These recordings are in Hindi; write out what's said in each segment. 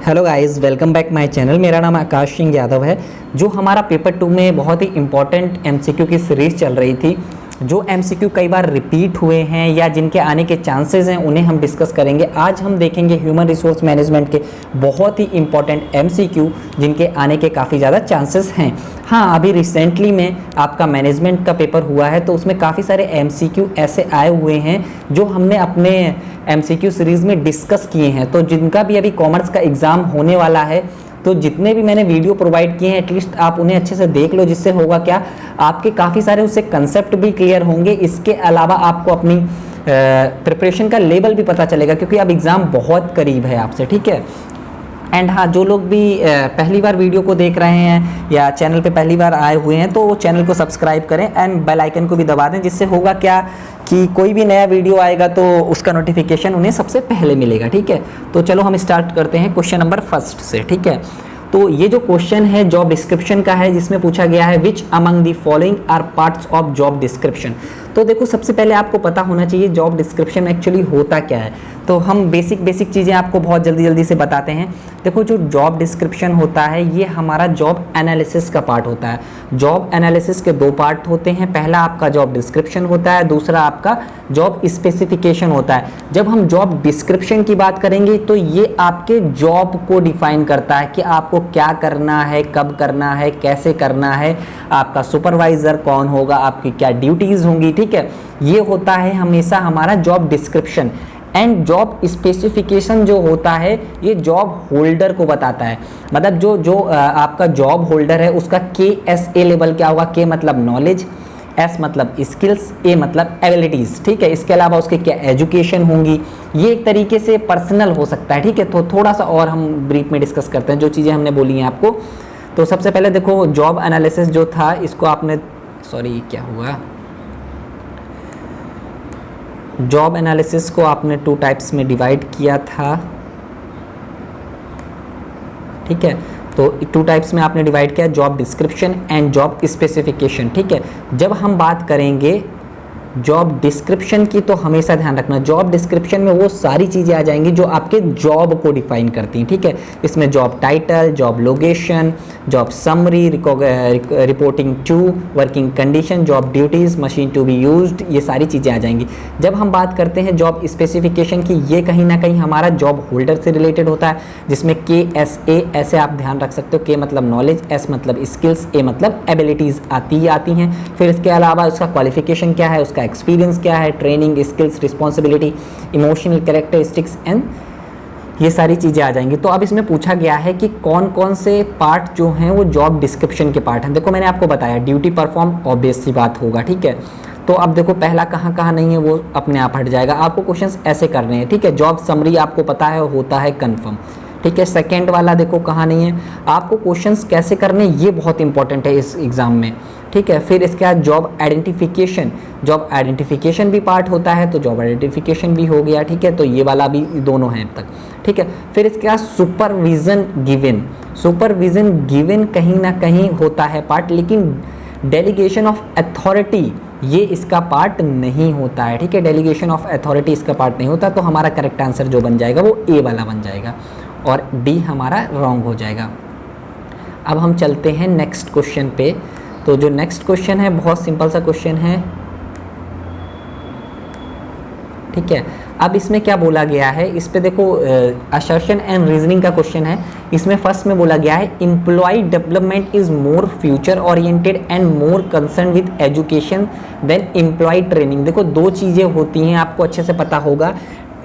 Hello guys, welcome back my channel. मेरा नाम आकाश सिंह यादव है। जो हमारा पेपर 2 में बहुत ही इंपॉर्टेंट एमसीक्यू की सीरीज़ चल रही थी, जो एमसीक्यू कई बार रिपीट हुए हैं या जिनके आने के चांसेस हैं, उन्हें हम डिस्कस करेंगे। आज हम देखेंगे ह्यूमन रिसोर्स मैनेजमेंट के बहुत ही इंपॉर्टेंट एमसीक्यू जिनके आने के काफ़ी ज़्यादा चांसेस हैं। हाँ, अभी रिसेंटली में आपका मैनेजमेंट का पेपर हुआ है, तो उसमें काफ़ी सारे एमसीक्यू ऐसे आए हुए हैं जो हमने अपने एमसीक्यू सीरीज़ में डिस्कस किए हैं। तो जिनका भी अभी कॉमर्स का एग्ज़ाम होने वाला है, तो जितने भी मैंने वीडियो प्रोवाइड किए हैं, एटलीस्ट आप उन्हें अच्छे से देख लो, जिससे होगा क्या, आपके काफ़ी सारे उससे कंसेप्ट भी क्लियर होंगे। इसके अलावा आपको अपनी प्रिपरेशन का लेवल भी पता चलेगा, क्योंकि अब एग्ज़ाम बहुत करीब है आपसे, ठीक है। एंड हाँ, जो लोग भी पहली बार वीडियो को देख रहे हैं या चैनल पे पहली बार आए हुए हैं, तो चैनल को सब्सक्राइब करें एंड बेल आइकन को भी दबा दें, जिससे होगा क्या कि कोई भी नया वीडियो आएगा तो उसका नोटिफिकेशन उन्हें सबसे पहले मिलेगा, ठीक है। तो चलो हम स्टार्ट करते हैं क्वेश्चन नंबर फर्स्ट से, ठीक है। तो ये जो क्वेश्चन है जॉब डिस्क्रिप्शन का है, जिसमें पूछा गया है which among the following are parts of job description. तो देखो, सबसे पहले आपको पता होना चाहिए जॉब डिस्क्रिप्शन एक्चुअली होता क्या है। तो हम बेसिक चीज़ें आपको बहुत जल्दी से बताते हैं। देखो, जो जॉब डिस्क्रिप्शन होता है, ये हमारा जॉब एनालिसिस का पार्ट होता है। जॉब एनालिसिस के दो पार्ट होते हैं। पहला आपका जॉब डिस्क्रिप्शन होता है, दूसरा आपका जॉब स्पेसिफिकेशन होता है। जब हम जॉब डिस्क्रिप्शन की बात करेंगे, तो ये आपके जॉब को डिफाइन करता है कि आपको क्या करना है, कब करना है, कैसे करना है, आपका सुपरवाइजर कौन होगा, आपकी क्या ड्यूटीज़ होंगी, ठीक है। ये होता है हमेशा हमारा job description. And job specification जो होता है, ये जॉब होल्डर को बताता है। मतलब जो आपका जॉब होल्डर है, उसका KSA लेवल क्या होगा। K मतलब नॉलेज, S मतलब स्किल्स, A मतलब एबिलिटीज़, ठीक है। इसके अलावा उसके क्या एजुकेशन होंगी। ये एक तरीके से पर्सनल हो सकता है, ठीक है। तो थोड़ा सा और हम ब्रीफ में डिस्कस करते हैं जो चीज़ें हमने बोली हैं आपको। तो सबसे पहले देखो, जॉब एनालिसिस जो था, इसको आपने क्या हुआ, जॉब एनालिसिस को आपने 2 टाइप्स में डिवाइड किया था, ठीक है। तो 2 टाइप्स में आपने डिवाइड किया, job description and job specification, ठीक है। जब हम बात करेंगे जॉब डिस्क्रिप्शन की, तो हमेशा ध्यान रखना, जॉब डिस्क्रिप्शन में वो सारी चीज़ें आ जाएंगी जो आपके जॉब को डिफाइन करती हैं, ठीक है। इसमें job title, job location, job summary, reporting to, working condition, job duties, machine to be used, ये सारी चीज़ें आ जाएंगी। जब हम बात करते हैं जॉब स्पेसिफिकेशन की, ये कहीं ना कहीं हमारा जॉब होल्डर से रिलेटेड होता है, जिसमें KSA ऐसे आप ध्यान रख सकते हो। K मतलब नॉलेज, S मतलब स्किल्स, A मतलब एबिलिटीज़ आती हैं। फिर इसके अलावा उसका क्वालिफिकेशन क्या है, उसका एक्सपीरियंस क्या है, training, skills, responsibility, emotional characteristics and ये सारी चीज़ें आ जाएंगी। तो अब इसमें पूछा गया है कि कौन कौन से पार्ट जो हैं वो जॉब डिस्क्रिप्शन के पार्ट हैं। देखो, मैंने आपको बताया ड्यूटी परफॉर्म, ऑब्वियस सी बात होगा, ठीक है। तो अब देखो, पहला कहाँ नहीं है वो अपने आप हट जाएगा। आपको क्वेश्चंस ऐसे करने हैं, ठीक है। जॉब समरी आपको पता है होता है कंफर्म, ठीक है। सेकेंड वाला देखो कहाँ नहीं है, आपको क्वेश्चंस कैसे करने, ये बहुत इंपॉर्टेंट है इस एग्ज़ाम में, ठीक है। फिर इसके बाद जॉब आइडेंटिफिकेशन, जॉब आइडेंटिफिकेशन भी पार्ट होता है, तो जॉब आइडेंटिफिकेशन भी हो गया, ठीक है। तो ये वाला भी दोनों हैं अब तक, ठीक है। फिर इसके बाद सुपरविजन गिवन, सुपरविजन गिवन कहीं ना कहीं होता है पार्ट, लेकिन डेलीगेशन ऑफ अथॉरिटी ये इसका पार्ट नहीं होता है, ठीक है। डेलीगेशन ऑफ अथॉरिटी इसका पार्ट नहीं होता। तो हमारा करेक्ट आंसर जो बन जाएगा वो A वाला बन जाएगा और D हमारा रॉन्ग हो जाएगा। अब हम चलते हैं नेक्स्ट क्वेश्चन पे। तो जो नेक्स्ट क्वेश्चन है, बहुत सिंपल सा क्वेश्चन है, ठीक है। अब इसमें क्या बोला गया है, इस पे देखो, असर्शन एंड रीजनिंग का क्वेश्चन है। इसमें फर्स्ट में बोला गया है employ development is more future oriented and more concern with education than employ training. देखो, 2 चीज़ें होती हैं, आपको अच्छे से पता होगा।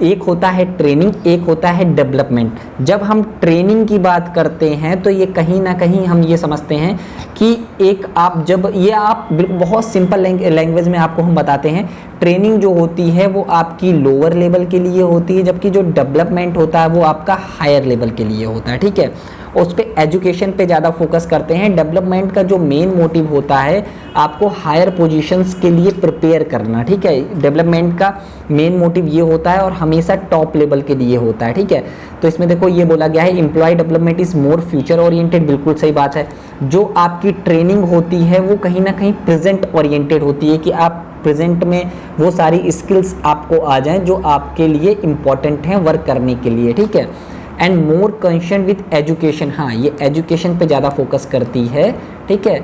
एक होता है ट्रेनिंग, एक होता है डेवलपमेंट। जब हम ट्रेनिंग की बात करते हैं, तो ये कहीं ना कहीं हम ये समझते हैं कि एक आप जब ये आप बहुत सिंपल लैंग्वेज में आपको हम बताते हैं, ट्रेनिंग जो होती है वो आपकी लोअर लेवल के लिए होती है, जबकि जो डेवलपमेंट होता है वो आपका हायर लेवल के लिए होता है, ठीक है। उस पर एजुकेशन पे ज़्यादा फोकस करते हैं। डेवलपमेंट का जो मेन मोटिव होता है, आपको हायर पोजीशंस के लिए प्रिपेयर करना, ठीक है। डेवलपमेंट का मेन मोटिव ये होता है और हमेशा टॉप लेवल के लिए होता है, ठीक है। तो इसमें देखो, ये बोला गया है employ development is more future oriented, बिल्कुल सही बात है। जो आपकी ट्रेनिंग होती है वो कहीं ना कहीं प्रेजेंट ओरिएंटेड होती है, कि आप प्रेजेंट में वो सारी स्किल्स आपको आ जाएं जो आपके लिए इम्पॉर्टेंट हैं वर्क करने के लिए, ठीक है। And more concern with education, हाँ ये एजुकेशन पे ज़्यादा फोकस करती है, ठीक है,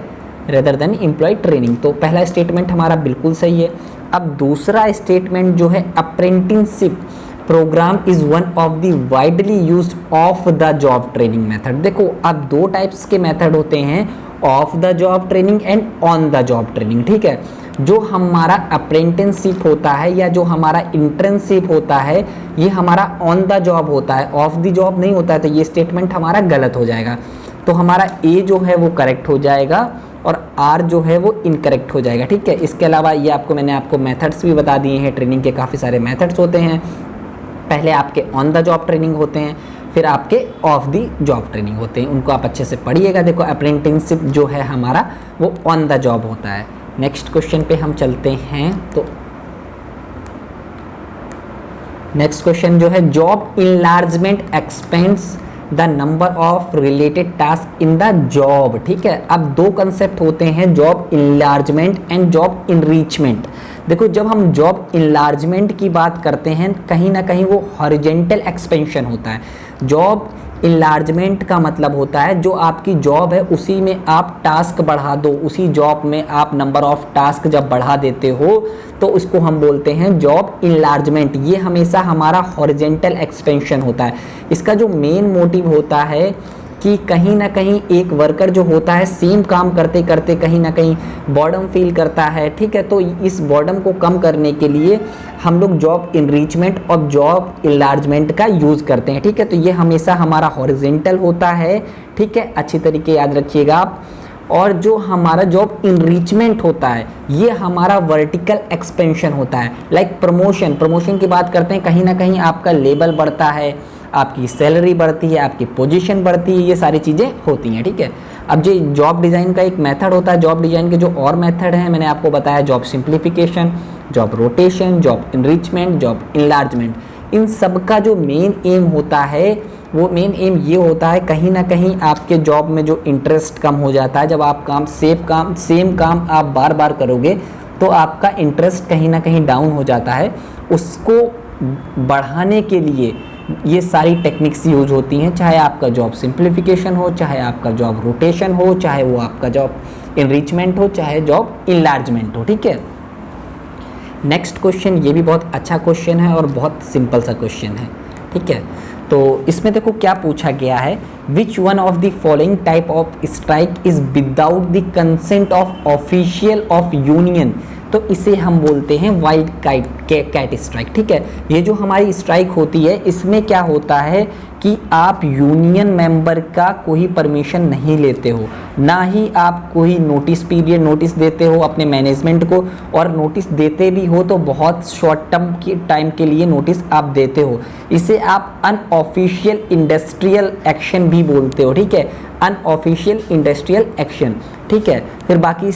रेदर देन एम्प्लॉय ट्रेनिंग। तो पहला स्टेटमेंट हमारा बिल्कुल सही है। अब दूसरा स्टेटमेंट जो है, apprenticeship program is one of the widely used off the job training method. देखो अब दो टाइप्स के मेथड होते हैं, off the job training and on the job training, ठीक है। जो हमारा अप्रेंटिसशिप होता है या जो हमारा इंटर्नशिप होता है, ये हमारा ऑन द जॉब होता है, ऑफ द जॉब नहीं होता है। तो ये स्टेटमेंट हमारा गलत हो जाएगा। तो हमारा ए जो है वो करेक्ट हो जाएगा और आर जो है वो इनकरेक्ट हो जाएगा, ठीक है। इसके अलावा ये मैंने आपको मेथड्स भी बता दिए हैं। ट्रेनिंग के काफ़ी सारे मेथड्स होते हैं। पहले आपके ऑन द जॉब ट्रेनिंग होते हैं, फिर आपके ऑफ द जॉब ट्रेनिंग होते हैं। उनको आप अच्छे से पढ़िएगा। देखो अप्रेंटिसशिप जो है हमारा वो ऑन द जॉब होता है। नेक्स्ट क्वेश्चन पे हम चलते हैं। तो नेक्स्ट क्वेश्चन जो है, job enlargement expends the number of related task in the job, ठीक है। अब दो कंसेप्ट होते हैं, जॉब इनलार्जमेंट एंड जॉब इनरीचमेंट। देखो जब हम जॉब इनलार्जमेंट की बात करते हैं, कहीं ना कहीं वो हॉरिजेंटल एक्सपेंशन होता है। जॉब इनलार्जमेंट का मतलब होता है जो आपकी जॉब है उसी में आप टास्क बढ़ा दो, उसी जॉब में आप नंबर ऑफ टास्क जब बढ़ा देते हो तो उसको हम बोलते हैं जॉब इनलार्जमेंट। ये हमेशा हमारा हॉरिजेंटल एक्सपेंशन होता है। इसका जो मेन मोटिव होता है कि कहीं ना कहीं एक वर्कर जो होता है सेम काम करते करते कहीं ना कहीं बॉर्डम फील करता है, ठीक है। तो इस बॉर्डम को कम करने के लिए हम लोग जॉब इनरीचमेंट और जॉब इनलार्जमेंट का यूज़ करते हैं, ठीक है। तो ये हमेशा हमारा हॉरिजेंटल होता है, ठीक है, अच्छी तरीके याद रखिएगा आप। और जो हमारा जॉब इनरीचमेंट होता है ये हमारा वर्टिकल एक्सपेंशन होता है। लाइक प्रमोशन की बात करते हैं, कहीं ना कहीं आपका लेवल बढ़ता है, आपकी सैलरी बढ़ती है, आपकी पोजीशन बढ़ती है, ये सारी चीज़ें होती हैं, ठीक है। अब जो जॉब डिज़ाइन का एक मेथड होता है, जॉब डिज़ाइन के जो और मेथड हैं मैंने आपको बताया, job simplification, job rotation, job enrichment, job enlargement. इन सब का जो मेन एम होता है वो मेन एम ये होता है, कहीं ना कहीं आपके जॉब में जो इंटरेस्ट कम हो जाता है। जब आप सेम काम आप बार बार करोगे तो आपका इंटरेस्ट कहीं ना कहीं डाउन हो जाता है। उसको बढ़ाने के लिए ये सारी टेक्निक्स यूज होती हैं, चाहे आपका जॉब सिंप्लीफिकेशन हो, चाहे आपका जॉब रोटेशन हो, चाहे वो आपका जॉब इनरिचमेंट हो, चाहे जॉब इनलार्जमेंट हो, ठीक है। नेक्स्ट क्वेश्चन, ये भी बहुत अच्छा क्वेश्चन है और बहुत सिंपल सा क्वेश्चन है, ठीक है। तो इसमें देखो क्या पूछा गया है, which one of the following type of strike is without the consent of official of union. तो इसे हम बोलते हैं वाइल्ड कैट स्ट्राइक, ठीक है। ये जो हमारी स्ट्राइक होती है इसमें क्या होता है कि आप यूनियन मेंबर का कोई परमिशन नहीं लेते हो, ना ही आप कोई नोटिस देते हो अपने मैनेजमेंट को, और नोटिस देते भी हो तो बहुत शॉर्ट टर्म के टाइम के लिए नोटिस आप देते हो। इसे आप अनऑफिशियल इंडस्ट्रियल एक्शन भी बोलते हो, ठीक है, अनऑफिशियल इंडस्ट्रियल एक्शन, ठीक है। फिर बाकी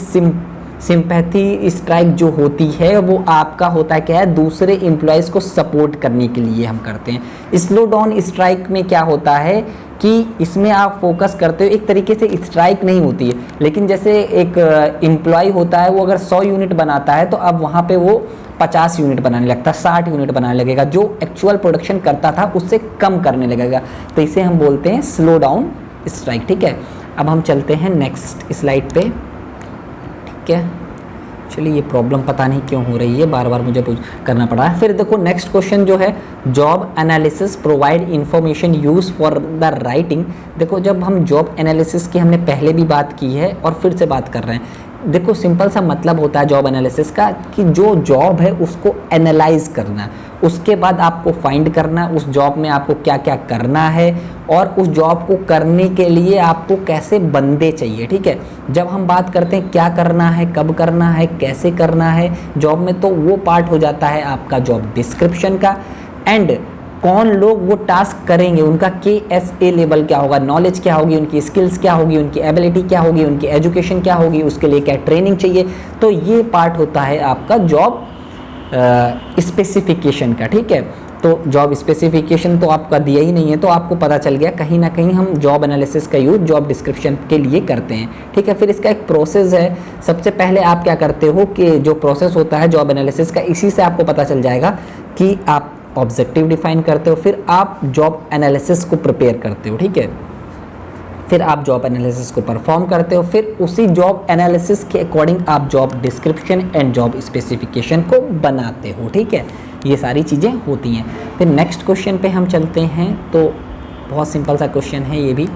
सिंपैथी स्ट्राइक जो होती है वो आपका होता है क्या है, दूसरे एम्प्लॉयज़ को सपोर्ट करने के लिए हम करते हैं। स्लो डाउन स्ट्राइक में क्या होता है कि इसमें आप फोकस करते हो, एक तरीके से स्ट्राइक नहीं होती है, लेकिन जैसे एक एम्प्लॉय होता है वो अगर 100 यूनिट बनाता है तो अब वहाँ पे वो 50 यूनिट बनाने लगता है, 60 यूनिट बनाने लगेगा, जो एक्चुअल प्रोडक्शन करता था उससे कम करने लगेगा। तो इसे हम बोलते हैं स्लो डाउन स्ट्राइक, ठीक है। अब हम चलते हैं नेक्स्ट स्लाइड पे, ठीक है। चलिए, ये प्रॉब्लम पता नहीं क्यों हो रही है, बार बार मुझे करना पड़ा है। फिर देखो नेक्स्ट क्वेश्चन जो है, job analysis provide information use for the writing. देखो जब हम जॉब एनालिसिस की हमने पहले भी बात की है और फिर से बात कर रहे हैं। देखो सिंपल सा मतलब होता है जॉब एनालिसिस का कि जो जॉब है उसको एनालाइज करना, उसके बाद आपको फाइंड करना उस जॉब में आपको क्या क्या करना है और उस जॉब को करने के लिए आपको कैसे बंदे चाहिए, ठीक है। जब हम बात करते हैं क्या करना है, कब करना है, कैसे करना है जॉब में, तो वो पार्ट हो जाता है आपका जॉब डिस्क्रिप्शन का। एंड कौन लोग वो टास्क करेंगे, उनका KSA लेवल क्या होगा, नॉलेज क्या होगी, उनकी स्किल्स क्या होगी, उनकी एबिलिटी क्या होगी, उनकी एजुकेशन क्या होगी, उसके लिए क्या ट्रेनिंग चाहिए। तो ये पार्ट होता है आपका जॉब स्पेसिफिकेशन का, ठीक है। तो जॉब स्पेसिफिकेशन तो आपका दिया ही नहीं है, तो आपको पता चल गया कहीं ना कहीं हम जॉब एनालिसिस का यूज जॉब डिस्क्रिप्शन के लिए करते हैं, ठीक है। फिर इसका एक प्रोसेस है। सबसे पहले आप क्या करते हो कि जो प्रोसेस होता है जॉब एनालिसिस का, इसी से आपको पता चल जाएगा कि आप ऑब्जेक्टिव डिफाइन करते हो, फिर आप जॉब एनालिसिस को प्रिपेयर करते हो, ठीक है। फिर आप जॉब एनालिसिस को परफॉर्म करते हो, फिर उसी जॉब एनालिसिस के अकॉर्डिंग आप job description and job specification को बनाते हो, ठीक है। ये सारी चीज़ें होती हैं। फिर नेक्स्ट क्वेश्चन पे हम चलते हैं, तो बहुत सिंपल सा क्वेश्चन है ये भी,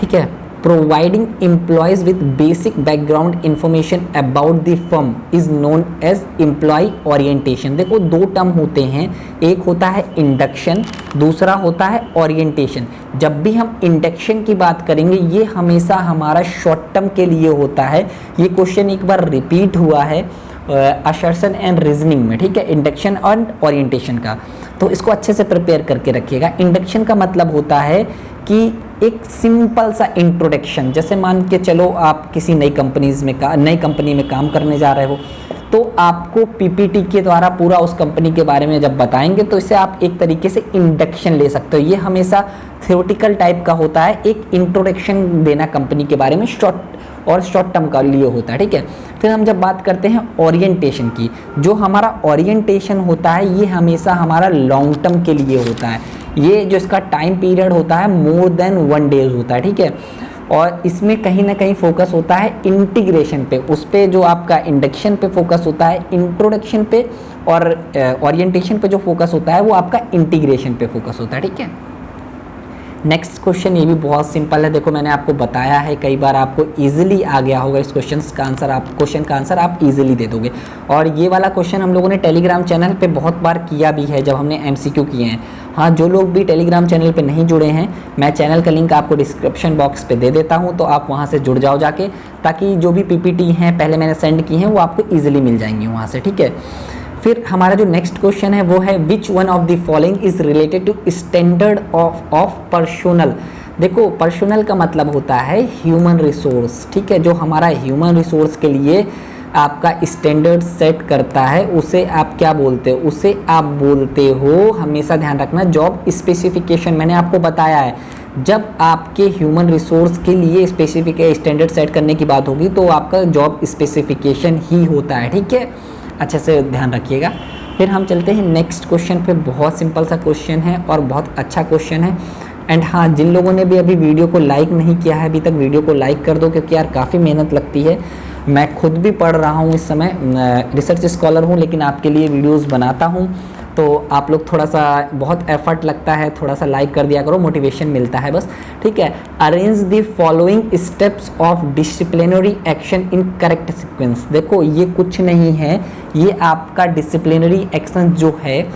ठीक है। Providing employees with basic background information about the firm is known as employee orientation. देखो दो टर्म होते हैं, एक होता है इंडक्शन, दूसरा होता है ओरिएंटेशन। जब भी हम इंडक्शन की बात करेंगे ये हमेशा हमारा शॉर्ट टर्म के लिए होता है। ये क्वेश्चन एक बार रिपीट हुआ है असर्शन एंड रीजनिंग में, ठीक है, इंडक्शन और ओरिएंटेशन का, तो इसको अच्छे से प्रिपेयर करके रखिएगा। इंडक्शन का मतलब होता है कि एक सिंपल सा इंट्रोडक्शन, जैसे मान के चलो आप किसी नई कंपनी में काम करने जा रहे हो, तो आपको पीपीटी के द्वारा पूरा उस कंपनी के बारे में जब बताएंगे तो इसे आप एक तरीके से इंडक्शन ले सकते हो। ये हमेशा थ्योरेटिकल टाइप का होता है, एक इंट्रोडक्शन देना कंपनी के बारे में शॉर्ट टर्म का लिए होता है, ठीक है। फिर हम जब बात करते हैं ओरिएंटेशन की, जो हमारा ओरिएंटेशन होता है ये हमेशा हमारा लॉन्ग टर्म के लिए होता है। ये जो इसका टाइम पीरियड होता है मोर देन 1 डेज होता है, ठीक है। और इसमें कहीं ना कहीं फोकस होता है इंटीग्रेशन पे, उस पे जो आपका इंडक्शन पे फोकस होता है इंट्रोडक्शन पे, और ओरिएंटेशन पे जो फोकस होता है वो आपका इंटीग्रेशन पे फोकस होता है, ठीक है। नेक्स्ट क्वेश्चन ये भी बहुत सिंपल है। देखो मैंने आपको बताया है कई बार, आपको इजीली आ गया होगा इस क्वेश्चन का आंसर आप इजीली दे दोगे। और ये वाला क्वेश्चन हम लोगों ने टेलीग्राम चैनल पे बहुत बार किया भी है जब हमने एमसीक्यू किए हैं। हाँ, जो लोग भी टेलीग्राम चैनल पे नहीं जुड़े हैं, मैं चैनल का लिंक आपको डिस्क्रिप्शन बॉक्स पे दे देता हूँ, तो आप वहाँ से जुड़ जाओ जाके, ताकि जो भी पीपीटी हैं पहले मैंने सेंड की हैं वो आपको ईजिली मिल जाएंगी वहाँ से, ठीक है। फिर हमारा जो नेक्स्ट क्वेश्चन है वो है which one of the following is related to standard of personal. देखो पर्सोनल का मतलब होता है ह्यूमन रिसोर्स, ठीक है। जो हमारा ह्यूमन रिसोर्स के लिए आपका स्टैंडर्ड सेट करता है उसे आप क्या बोलते हो? उसे आप बोलते हो, हमेशा ध्यान रखना, जॉब स्पेसिफिकेशन। मैंने आपको बताया है जब आपके ह्यूमन रिसोर्स के लिए स्पेसिफिक स्टैंडर्ड सेट करने की बात होगी तो आपका जॉब स्पेसिफिकेशन ही होता है, ठीक है। अच्छे से ध्यान रखिएगा। फिर हम चलते हैं नेक्स्ट क्वेश्चन पे। बहुत सिंपल सा क्वेश्चन है और बहुत अच्छा क्वेश्चन है। एंड हाँ, जिन लोगों ने भी अभी वीडियो को लाइक नहीं किया है अभी तक, वीडियो को लाइक कर दो, क्योंकि यार काफ़ी मेहनत लगती है। मैं खुद भी पढ़ रहा हूँ इस समय, रिसर्च स्कॉलर हूँ, लेकिन आपके लिए वीडियोज़ बनाता हूँ, तो आप लोग थोड़ा सा, बहुत एफर्ट लगता है, थोड़ा सा लाइक कर दिया करो, मोटिवेशन मिलता है बस, ठीक है। Arrange the following steps of disciplinary action in correct sequence. देखो ये कुछ नहीं है, ये आपका डिसिप्लिनरी एक्शन जो है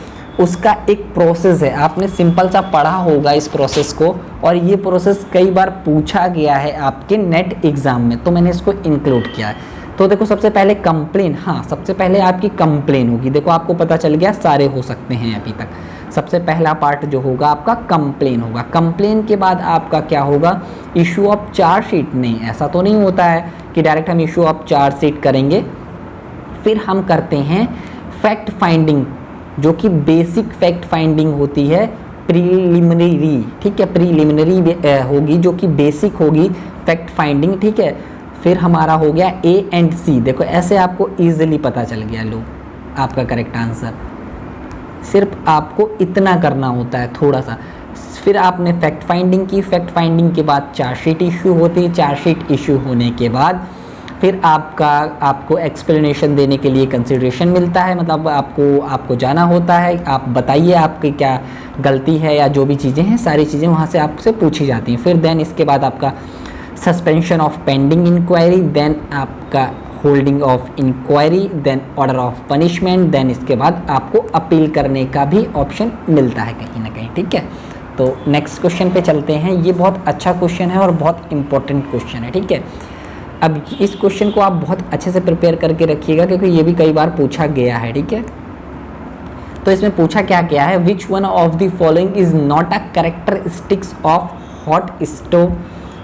उसका एक प्रोसेस है। आपने सिंपल सा पढ़ा होगा इस प्रोसेस को, और ये प्रोसेस कई बार पूछा गया है आपके नेट एग्ज़ाम में, तो मैंने इसको इंक्लूड किया है। तो देखो सबसे पहले कंप्लेन, हाँ सबसे पहले आपकी कंप्लेन होगी। देखो आपको पता चल गया सारे हो सकते हैं अभी तक। सबसे पहला पार्ट जो होगा आपका कंप्लेन होगा। कंप्लेन के बाद आपका क्या होगा? Issue of chargesheet. नहीं, ऐसा तो नहीं होता है कि डायरेक्ट हम इशू ऑफ चार्जशीट करेंगे। फिर हम करते हैं फैक्ट फाइंडिंग, जो कि बेसिक फैक्ट फाइंडिंग होती है, प्रीलिमिनरी, ठीक है, प्रीलिमिनरी होगी जो कि बेसिक होगी फैक्ट फाइंडिंग, ठीक है। फिर हमारा हो गया ए एंड सी। देखो ऐसे आपको इजीली पता चल गया, लो आपका करेक्ट आंसर। सिर्फ आपको इतना करना होता है थोड़ा सा। फिर आपने फैक्ट फाइंडिंग की, फैक्ट फाइंडिंग के बाद चार्जशीट इशू होती है, चार्जशीट इशू होने के बाद फिर आपको एक्सप्लेनेशन देने के लिए कंसिडरेशन मिलता है, मतलब आपको जाना होता है, आप बताइए आपकी क्या गलती है या जो भी चीज़ें हैं सारी चीज़ें वहाँ से आपसे पूछी जाती हैं। फिर देन इसके बाद आपका suspension of pending inquiry, then आपका holding of inquiry, then order of punishment, then इसके बाद आपको अपील करने का भी ऑप्शन मिलता है कहीं ना कहीं, ठीक है। तो नेक्स्ट क्वेश्चन पे चलते हैं। ये बहुत अच्छा क्वेश्चन है और बहुत इंपॉर्टेंट क्वेश्चन है, ठीक है। अब इस क्वेश्चन को आप बहुत अच्छे से प्रिपेयर करके रखिएगा, क्योंकि ये भी कई बार पूछा गया है, ठीक है। तो इसमें पूछा क्या गया है? Which one of the following is not a characteristics of hot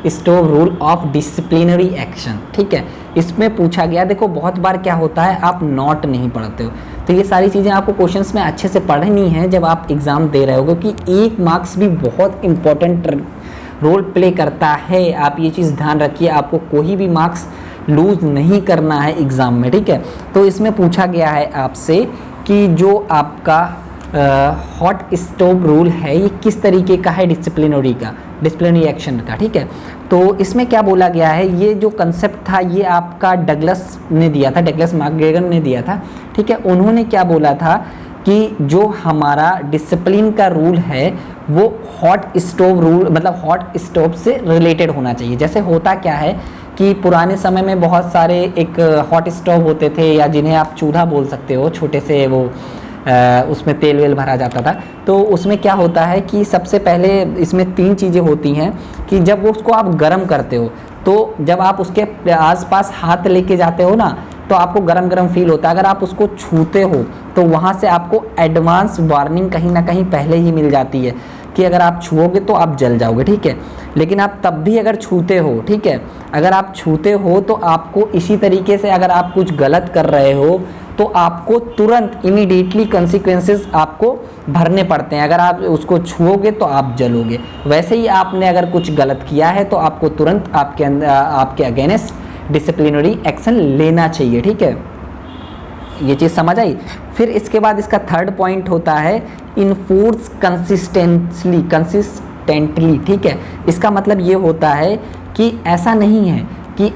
stove rule of disciplinary action, ठीक है। इसमें पूछा गया, देखो बहुत बार क्या होता है आप नॉट नहीं पढ़ते हो, तो ये सारी चीज़ें आपको क्वेश्चंस में अच्छे से पढ़नी है जब आप एग्ज़ाम दे रहे हो, क्योंकि एक मार्क्स भी बहुत इंपॉर्टेंट रोल प्ले करता है। आप ये चीज़ ध्यान रखिए, आपको कोई भी मार्क्स लूज़ नहीं करना है एग्ज़ाम में, ठीक है। तो इसमें पूछा गया है आपसे कि जो आपका हॉट स्टोव रूल है ये किस तरीके का है, डिसिप्लिनरी एक्शन का, ठीक है। तो इसमें क्या बोला गया है, ये जो कंसेप्ट था ये आपका डगलस ने दिया था, डगलस मैकग्रेगन ने दिया था, ठीक है। उन्होंने क्या बोला था कि जो हमारा डिसिप्लिन का रूल है वो हॉट स्टोव रूल मतलब हॉट स्टोव से रिलेटेड होना चाहिए। जैसे होता क्या है कि पुराने समय में बहुत सारे एक हॉट स्टोव होते थे, या जिन्हें आप चूल्हा बोल सकते हो, छोटे से वो उसमें तेल वेल भरा जाता था। तो उसमें क्या होता है कि सबसे पहले इसमें 3 चीज़ें होती हैं कि जब वो उसको आप गर्म करते हो तो जब आप उसके आसपास हाथ लेके जाते हो ना तो आपको गरम गरम फील होता है। अगर आप उसको छूते हो तो वहाँ से आपको एडवांस वार्निंग कहीं ना कहीं पहले ही मिल जाती है कि अगर आप छुओगे तो आप जल जाओगे, ठीक है। लेकिन आप तब भी अगर छूते हो, ठीक है, अगर आप छूते हो तो आपको इसी तरीके से अगर आप कुछ गलत कर रहे हो तो आपको तुरंत इमीडिएटली कॉन्सिक्वेंसेस आपको भरने पड़ते हैं। अगर आप उसको छुओगे तो आप जलोगे। वैसे ही आपने अगर कुछ गलत किया है तो आपको तुरंत आपके अगेंस्ट डिसिप्लिनरी एक्शन लेना चाहिए, ठीक है। ये चीज़ समझ आई। फिर इसके बाद इसका थर्ड पॉइंट होता है इन्फोर्स कंसिस्टेंटली, ठीक है। इसका मतलब ये होता है कि ऐसा नहीं है कि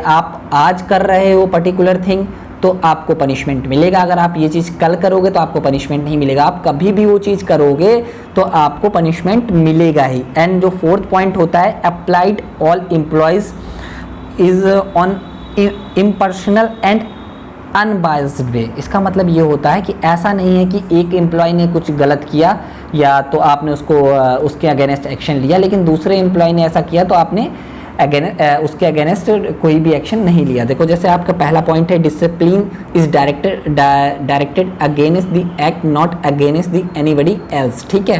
आप आज कर रहे हो पर्टिकुलर थिंग तो आपको पनिशमेंट मिलेगा, अगर आप ये चीज़ कल करोगे तो आपको पनिशमेंट नहीं मिलेगा। आप कभी भी वो चीज़ करोगे तो आपको पनिशमेंट मिलेगा ही। एंड जो फोर्थ पॉइंट होता है applied all employees is on impersonal and unbiased way. इसका मतलब ये होता है कि ऐसा नहीं है कि एक एम्प्लॉय ने कुछ गलत किया या तो आपने उसके अगेंस्ट एक्शन लिया, लेकिन दूसरे एम्प्लॉय ने ऐसा किया तो आपने उसके अगेंस्ट कोई भी एक्शन नहीं लिया। देखो जैसे आपका पहला पॉइंट है discipline is directed against the act not against the anybody else, ठीक है।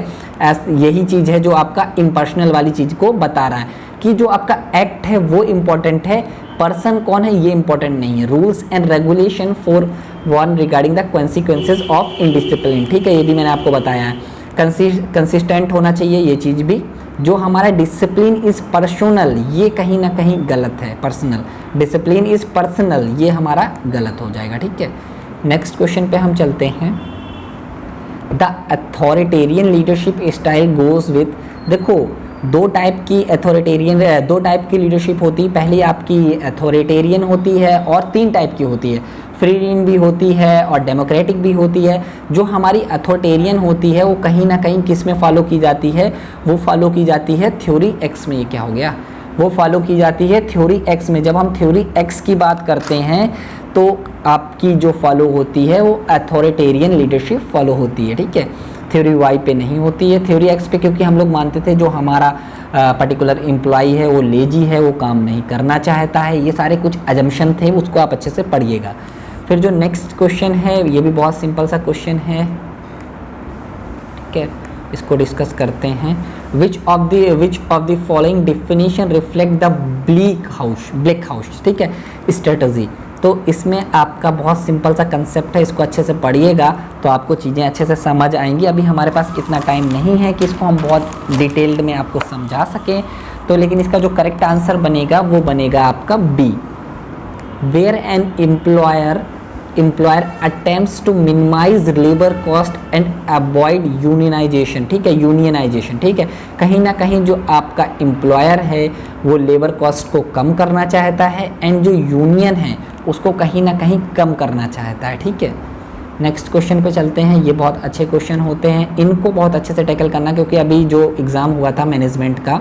यही चीज़ है जो आपका इम्पर्सनल वाली चीज़ को बता रहा है कि जो आपका एक्ट है वो इम्पोर्टेंट है, पर्सन कौन है ये इंपॉर्टेंट नहीं है। Rules and regulation for one regarding the consequences of indiscipline, ठीक है, ये भी मैंने आपको बताया है। कंसिस्टेंट होना चाहिए ये चीज़ भी। जो हमारा डिसिप्लिन इज़ पर्सनल ये कहीं ना कहीं गलत है, पर्सनल डिसिप्लिन इज़ पर्सनल ये हमारा गलत हो जाएगा, ठीक है। नेक्स्ट क्वेश्चन पे हम चलते हैं। The authoritarian leadership style goes with, देखो दो टाइप की लीडरशिप होती है। पहली आपकी अथॉरिटेरियन होती है और 3 टाइप की होती है, फ्रीडीन भी होती है और डेमोक्रेटिक भी होती है। जो हमारी अथॉरिटेरियन होती है वो कहीं ना कहीं किस में फॉलो की जाती है, वो फॉलो की जाती है थ्योरी एक्स में। ये क्या हो गया, वो फॉलो की जाती है थ्योरी एक्स में। जब हम थ्योरी एक्स की बात करते हैं तो आपकी जो फॉलो होती है वो अथॉरिटेरियन लीडरशिप फॉलो होती है, ठीक है। थ्योरी वाई पे नहीं होती है, थ्योरी एक्स पे, क्योंकि हम लोग मानते थे जो हमारा पर्टिकुलर एम्प्लॉई है वो लेजी है, वो काम नहीं करना चाहता है। ये सारे कुछ अजम्पशन थे, उसको आप अच्छे से पढ़िएगा। फिर जो नेक्स्ट क्वेश्चन है ये भी बहुत सिंपल सा क्वेश्चन है, ठीक है, इसको डिस्कस करते हैं। विच of the following definition reflect the black house, ठीक है, स्ट्रेटजी। तो इसमें आपका बहुत सिंपल सा कंसेप्ट है, इसको अच्छे से पढ़िएगा तो आपको चीज़ें अच्छे से समझ आएंगी। अभी हमारे पास इतना टाइम नहीं है कि इसको हम बहुत डिटेल्ड में आपको समझा सकें, तो लेकिन इसका जो करेक्ट आंसर बनेगा वो बनेगा आपका B. Where an employer attempts to minimise labour cost and avoid unionisation, ठीक है, यूनियनाइजेशन, ठीक है। कहीं ना कहीं जो आपका एम्प्लॉयर है वो लेबर कॉस्ट को कम करना चाहता है एंड जो यूनियन है उसको कहीं ना कहीं कम करना चाहता है, ठीक है। नेक्स्ट क्वेश्चन पे चलते हैं। ये बहुत अच्छे क्वेश्चन होते हैं, इनको बहुत अच्छे से टैकल करना, क्योंकि अभी जो एग्ज़ाम हुआ था मैनेजमेंट का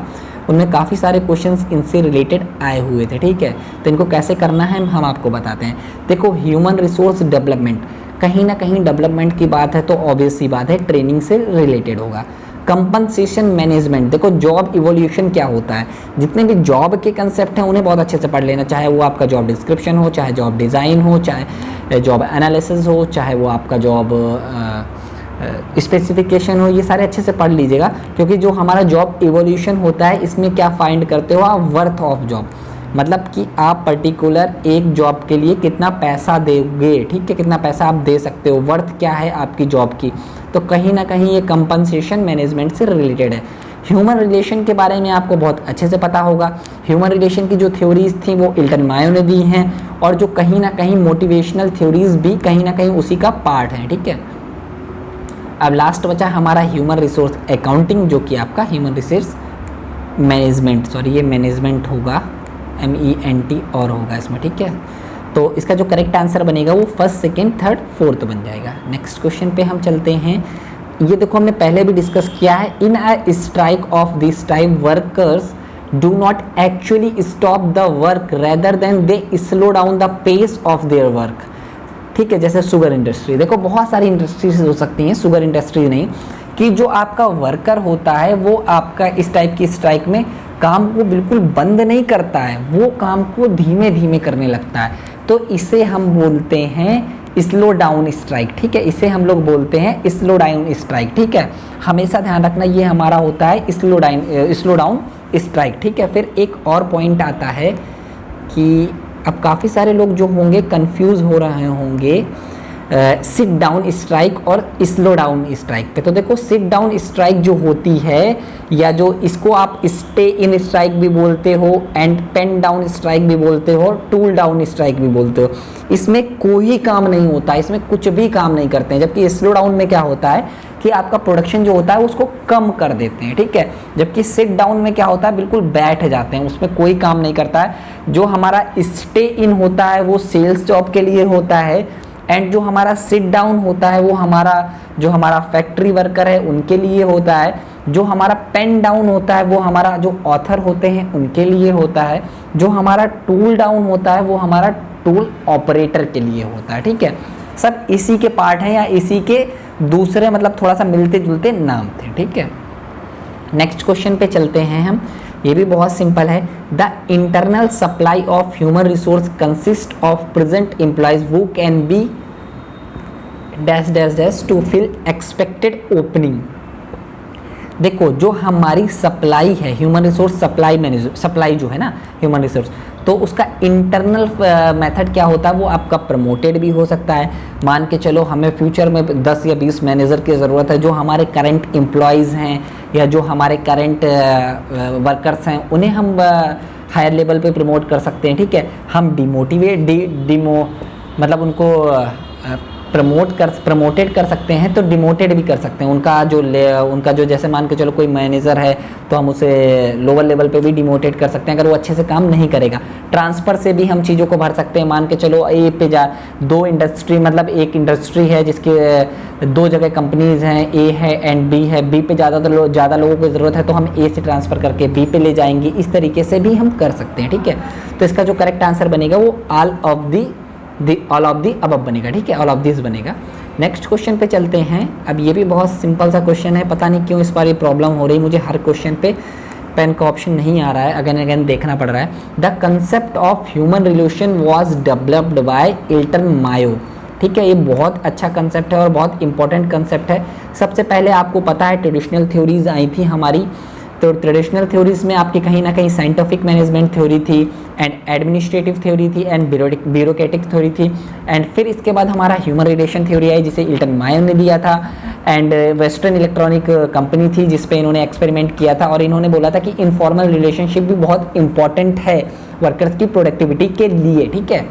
उनमें काफ़ी सारे क्वेश्चंस इनसे रिलेटेड आए हुए थे, ठीक है। तो इनको कैसे करना है हम आपको बताते हैं। देखो ह्यूमन रिसोर्स डेवलपमेंट, कहीं ना कहीं डेवलपमेंट की बात है तो ऑब्वियस सी बात है ट्रेनिंग से रिलेटेड होगा। कंपनसेशन मैनेजमेंट, देखो जॉब इवोल्यूशन क्या होता है, जितने भी जॉब के कंसेप्ट हैं उन्हें बहुत अच्छे से पढ़ लेना, चाहे वो आपका जॉब डिस्क्रिप्शन हो, चाहे जॉब डिज़ाइन हो, चाहे जॉब एनालिसिस हो, चाहे वो आपका जॉब स्पेसिफिकेशन हो, ये सारे अच्छे से पढ़ लीजिएगा। क्योंकि जो हमारा जॉब इवोल्यूशन होता है इसमें क्या फाइंड करते हो आप, वर्थ ऑफ जॉब, मतलब कि आप पर्टिकुलर एक जॉब के लिए कितना पैसा दोगे, ठीक है, कितना पैसा आप दे सकते हो, वर्थ क्या है आपकी जॉब की। तो कहीं ना कहीं ये कंपनसेशन मैनेजमेंट से रिलेटेड है। ह्यूमन रिलेशन के बारे में आपको बहुत अच्छे से पता होगा। ह्यूमन रिलेशन की जो थ्योरीज थी वो इल्टन मायो ने दी हैं, और जो कहीं ना कहीं मोटिवेशनल थ्योरीज भी कहीं ना कहीं उसी का पार्ट है, ठीक है। अब लास्ट बचा हमारा ह्यूमन रिसोर्स अकाउंटिंग, जो कि आपका ह्यूमन रिसोर्स मैनेजमेंट, सॉरी ये मैनेजमेंट होगा, MENT और होगा इसमें, ठीक है। तो इसका जो करेक्ट आंसर बनेगा वो फर्स्ट, सेकेंड, थर्ड, फोर्थ बन जाएगा। नेक्स्ट क्वेश्चन पे हम चलते हैं। ये देखो हमने पहले भी डिस्कस किया है, in a strike of this type workers do not actually stop the work rather than they slow down the pace of their work, ठीक है। जैसे शुगर इंडस्ट्री, देखो बहुत सारी इंडस्ट्रीज हो सकती हैं, शुगर इंडस्ट्री नहीं, कि जो आपका वर्कर होता है वो आपका इस टाइप की स्ट्राइक में काम को बिल्कुल बंद नहीं करता है, वो काम को धीमे धीमे करने लगता है, तो इसे हम बोलते हैं स्लो डाउन स्ट्राइक, ठीक है। इसे हम लोग बोलते हैं स्लो डाउन स्ट्राइक, ठीक है। हमेशा ध्यान रखना ये हमारा होता है स्लो डाउन स्ट्राइक, ठीक है। फिर एक और पॉइंट आता है कि अब काफ़ी सारे लोग जो होंगे कंफ्यूज हो रहे होंगे सिट डाउन स्ट्राइक और स्लो डाउन स्ट्राइक पे। तो देखो सिट डाउन स्ट्राइक जो होती है, या जो इसको आप स्टे इन स्ट्राइक भी बोलते हो एंड पेन डाउन स्ट्राइक भी बोलते हो, टूल डाउन स्ट्राइक भी बोलते हो, इसमें कोई काम नहीं होता, इसमें कुछ भी काम नहीं करते हैं। जबकि स्लो डाउन में क्या होता है कि आपका प्रोडक्शन जो होता है उसको कम कर देते हैं, ठीक है। जबकि सिट डाउन में क्या होता है, बिल्कुल बैठ जाते हैं, उसमें कोई काम नहीं करता है। जो हमारा स्टे इन होता है वो सेल्स जॉब के लिए होता है, एंड जो हमारा सिट डाउन होता है वो हमारा फैक्ट्री वर्कर है उनके लिए होता है। जो हमारा पेन डाउन होता है वो हमारा जो ऑथर होते हैं उनके लिए होता है। जो हमारा टूल डाउन होता है वो हमारा टूल ऑपरेटर के लिए होता है, ठीक है। सब इसी के पार्ट हैं या इसी के दूसरे मतलब थोड़ा सा मिलते जुलते नाम थे, ठीक है। नेक्स्ट क्वेश्चन पे चलते हैं हम। ये भी बहुत सिंपल है। The internal supply of human resource consist of present employees who can be dash dash dash to fill expected opening. देखो जो हमारी सप्लाई है, ह्यूमन रिसोर्स सप्लाई जो है ना ह्यूमन रिसोर्स, तो उसका इंटरनल मेथड क्या होता है, वो आपका प्रमोटेड भी हो सकता है। मान के चलो हमें फ्यूचर में 10 या 20 मैनेजर की ज़रूरत है, जो हमारे करंट एम्प्लॉयज़ हैं या जो हमारे करंट वर्कर्स हैं उन्हें हम हायर लेवल पे प्रमोट कर सकते हैं, ठीक है। हम मतलब उनको प्रमोटेड कर सकते हैं, तो डिमोटेड भी कर सकते हैं। उनका जो जैसे मान के चलो कोई मैनेजर है तो हम उसे लोअर लेवल पे भी डिमोटेड कर सकते हैं अगर वो अच्छे से काम नहीं करेगा। ट्रांसफ़र से भी हम चीज़ों को भर सकते हैं। मान के चलो ए पे दो इंडस्ट्री, मतलब एक इंडस्ट्री है जिसके 2 जगह कंपनीज़ हैं, ए है एंड बी है। बी पे ज़्यादा लोगों को ज़रूरत है तो हम ए से ट्रांसफ़र करके बी पे ले जाएंगे। इस तरीके से भी हम कर सकते हैं, ठीक है। तो इसका जो करेक्ट आंसर बनेगा वो ऑल ऑफ दी अबव बनेगा, ठीक है, ऑल ऑफ दिस बनेगा। नेक्स्ट क्वेश्चन पे चलते हैं। अब ये भी बहुत सिंपल सा क्वेश्चन है, पता नहीं क्यों इस बार ये प्रॉब्लम हो रही है मुझे, हर क्वेश्चन पे पेन का ऑप्शन नहीं आ रहा है, अगेन देखना पड़ रहा है। The concept of human relation was developed by Elton Mayo, ठीक है। ये बहुत अच्छा कंसेप्ट है और बहुत इंपॉर्टेंट कंसेप्ट है। सबसे पहले आपको पता है ट्रेडिशनल थ्योरीज आई थी हमारी, तो ट्रेडिशनल थ्योरीज में आपकी कहीं ना कहीं साइंटिफिक मैनेजमेंट थ्योरी थी एंड एडमिनिस्ट्रेटिव थ्योरी थी एंड ब्यूरोक्रेटिक थ्योरी थी। एंड फिर इसके बाद हमारा ह्यूमन रिलेशन थ्योरी आई जिसे इल्टन मायो ने दिया था। एंड वेस्टर्न इलेक्ट्रॉनिक कंपनी थी जिस पे इन्होंने एक्सपेरिमेंट किया था और इन्होंने बोला था कि इनफॉर्मल रिलेशनशिप भी बहुत इंपॉर्टेंट है वर्कर्स की प्रोडक्टिविटी के लिए, ठीक है।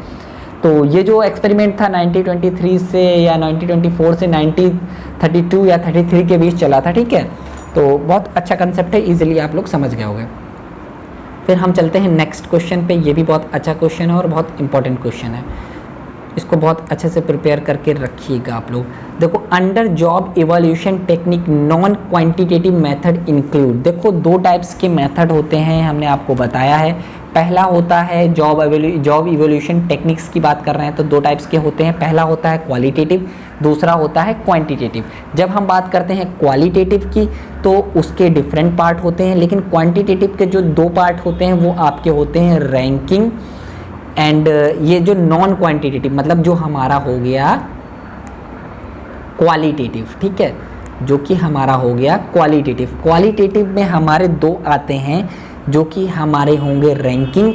तो ये जो एक्सपेरिमेंट था 1923 से या 1924 से 1932 या 33 के बीच चला था, ठीक है। तो बहुत अच्छा कंसेप्ट है, इजीली आप लोग समझ गए होंगे। फिर हम चलते हैं नेक्स्ट क्वेश्चन पे। ये भी बहुत अच्छा क्वेश्चन है और बहुत इंपॉर्टेंट क्वेश्चन है, इसको बहुत अच्छे से प्रिपेयर करके रखिएगा आप लोग। देखो under job evolution technique non quantitative method include. देखो 2 टाइप्स के मेथड होते हैं, हमने आपको बताया है। पहला होता है जॉब इवोल्यूशन टेक्निक्स की बात कर रहे हैं तो 2 टाइप्स के होते हैं। पहला होता है क्वालिटेटिव, दूसरा होता है क्वांटिटेटिव। जब हम बात करते हैं क्वालिटेटिव की तो उसके डिफरेंट पार्ट होते हैं, लेकिन क्वांटिटेटिव के जो 2 पार्ट होते हैं वो आपके होते हैं रैंकिंग एंड ये जो नॉन क्वांटिटेटिव मतलब जो हमारा हो गया क्वालिटेटिव, ठीक है, जो कि हमारा हो गया क्वालिटेटिव। क्वालिटेटिव में हमारे 2 आते हैं जो कि हमारे होंगे ranking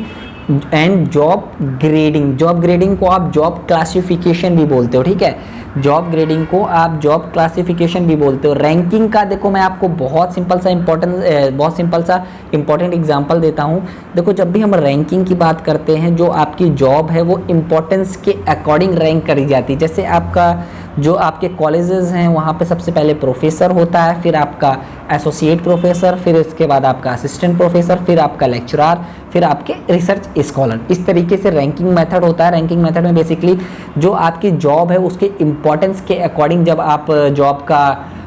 and job grading. Job grading को आप जॉब क्लासिफिकेशन भी बोलते हो, ठीक है। जॉब ग्रेडिंग को आप जॉब क्लासिफिकेशन भी बोलते हो। रैंकिंग का देखो मैं आपको बहुत सिंपल सा इंपॉर्टेंट एग्जांपल देता हूँ। देखो जब भी हम रैंकिंग की बात करते हैं, जो आपकी जॉब है वो इम्पोर्टेंस के अकॉर्डिंग रैंक करी जाती है। जैसे आपका जो आपके कॉलेजेस हैं वहाँ पे सबसे पहले प्रोफेसर होता है, फिर आपका एसोसिएट प्रोफेसर, फिर उसके बाद आपका असिस्टेंट प्रोफेसर, फिर आपका लेक्चरर, फिर आपके रिसर्च स्कॉलर। इस तरीके से रैंकिंग मेथड होता है। रैंकिंग मेथड में बेसिकली जो आपकी जॉब है उसके इम्पोर्टेंस के अकॉर्डिंग जब आप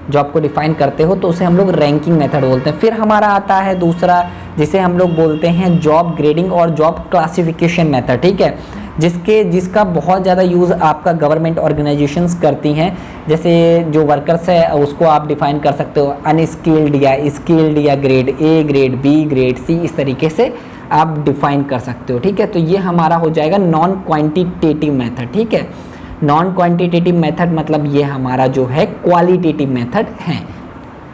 जॉब को डिफाइन करते हो तो उसे हम लोग रैंकिंग मेथड बोलते हैं। फिर हमारा आता है दूसरा जिसे हम लोग बोलते हैं जॉब ग्रेडिंग और जॉब क्लासिफिकेशन मेथड, ठीक है, जिसका बहुत ज़्यादा यूज़ आपका गवर्नमेंट ऑर्गेनाइजेशंस करती हैं। जैसे जो वर्कर्स है उसको आप डिफाइन कर सकते हो अनस्किल्ड या स्किल्ड या grade A, grade B, grade C, इस तरीके से आप डिफाइन कर सकते हो, ठीक है। तो ये हमारा हो जाएगा नॉन क्वांटिटेटिव मेथड, ठीक है। नॉन क्वांटिटेटिव मेथड मतलब ये हमारा जो है क्वालिटेटिव मेथड है,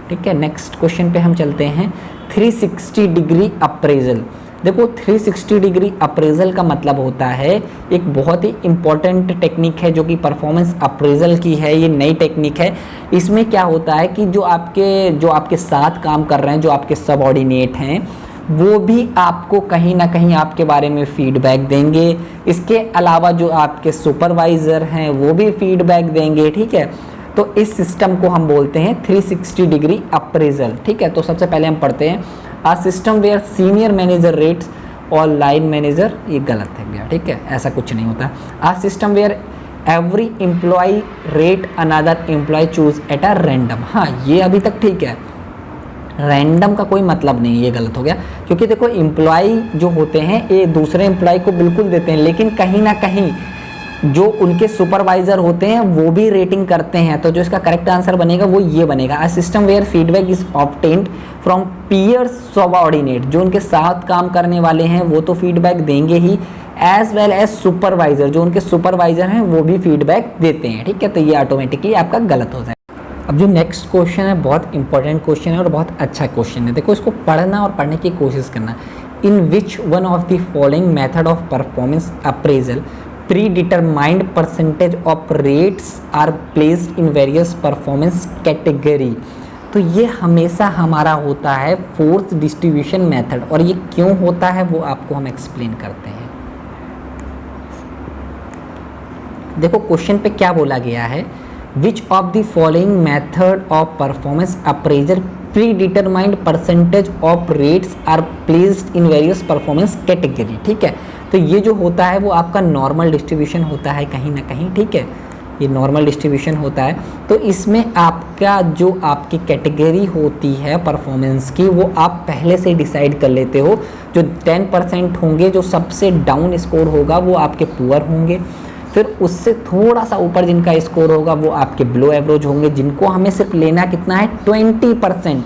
ठीक है। नेक्स्ट क्वेश्चन पे हम चलते हैं। 360 डिग्री अप्रेजल। देखो 360 डिग्री अप्रेजल का मतलब होता है एक बहुत ही इम्पॉर्टेंट टेक्निक है जो कि परफॉर्मेंस अप्रेजल की है। ये नई टेक्निक है। इसमें क्या होता है कि जो आपके साथ काम कर रहे हैं, जो आपके सबऑर्डिनेट हैं, वो भी आपको कहीं ना कहीं आपके बारे में फीडबैक देंगे। इसके अलावा जो आपके सुपरवाइज़र हैं वो भी फीडबैक देंगे, ठीक है। तो इस सिस्टम को हम बोलते हैं 360 डिग्री अप्रेजल, ठीक है। तो सबसे पहले हम पढ़ते हैं a system where senior manager rates और लाइन मैनेजर, ये गलत है भैया, ठीक है, ऐसा कुछ नहीं होता। A system where every employee rate another employee choose at a random. हाँ, ये अभी तक ठीक है। रैंडम का कोई मतलब नहीं, ये गलत हो गया। क्योंकि देखो एम्प्लॉय जो होते हैं ये दूसरे एम्प्लॉय को बिल्कुल देते हैं, लेकिन कहीं ना कहीं जो उनके सुपरवाइजर होते हैं वो भी रेटिंग करते हैं। तो जो इसका करेक्ट आंसर बनेगा वो ये बनेगा, a system where feedback is obtained from peers subordinate. जो उनके साथ काम करने वाले हैं वो तो फीडबैक देंगे ही, एज वेल एज सुपरवाइजर, जो उनके सुपरवाइजर हैं वो भी फीडबैक देते हैं, ठीक है। तो ये ऑटोमेटिकली आपका गलत हो जाएगा। अब जो नेक्स्ट क्वेश्चन है बहुत इंपॉर्टेंट क्वेश्चन है और बहुत अच्छा क्वेश्चन है। देखो इसको पढ़ना और पढ़ने की कोशिश करना। In which one of the following method of performance appraisal predetermined percentage of rates are placed in various performance category. तो ये हमेशा हमारा होता है फोर्स डिस्ट्रीब्यूशन मेथड, और ये क्यों होता है वो आपको हम एक्सप्लेन करते हैं। देखो क्वेश्चन पे क्या बोला गया है, which of the following method of performance appraisal predetermined percentage of rates are placed in various performance category, ठीक है। तो ये जो होता है वो आपका नॉर्मल डिस्ट्रीब्यूशन होता है कहीं ना कहीं, ठीक है, ये नॉर्मल डिस्ट्रीब्यूशन होता है। तो इसमें आपका जो आपकी कैटेगरी होती है परफॉर्मेंस की वो आप पहले से डिसाइड कर लेते हो। जो 10% होंगे, जो सबसे डाउन स्कोर होगा वो आपके पुअर होंगे, फिर उससे थोड़ा सा ऊपर जिनका स्कोर होगा वो आपके बिलो एवरेज होंगे, जिनको हमें सिर्फ लेना कितना है 20%।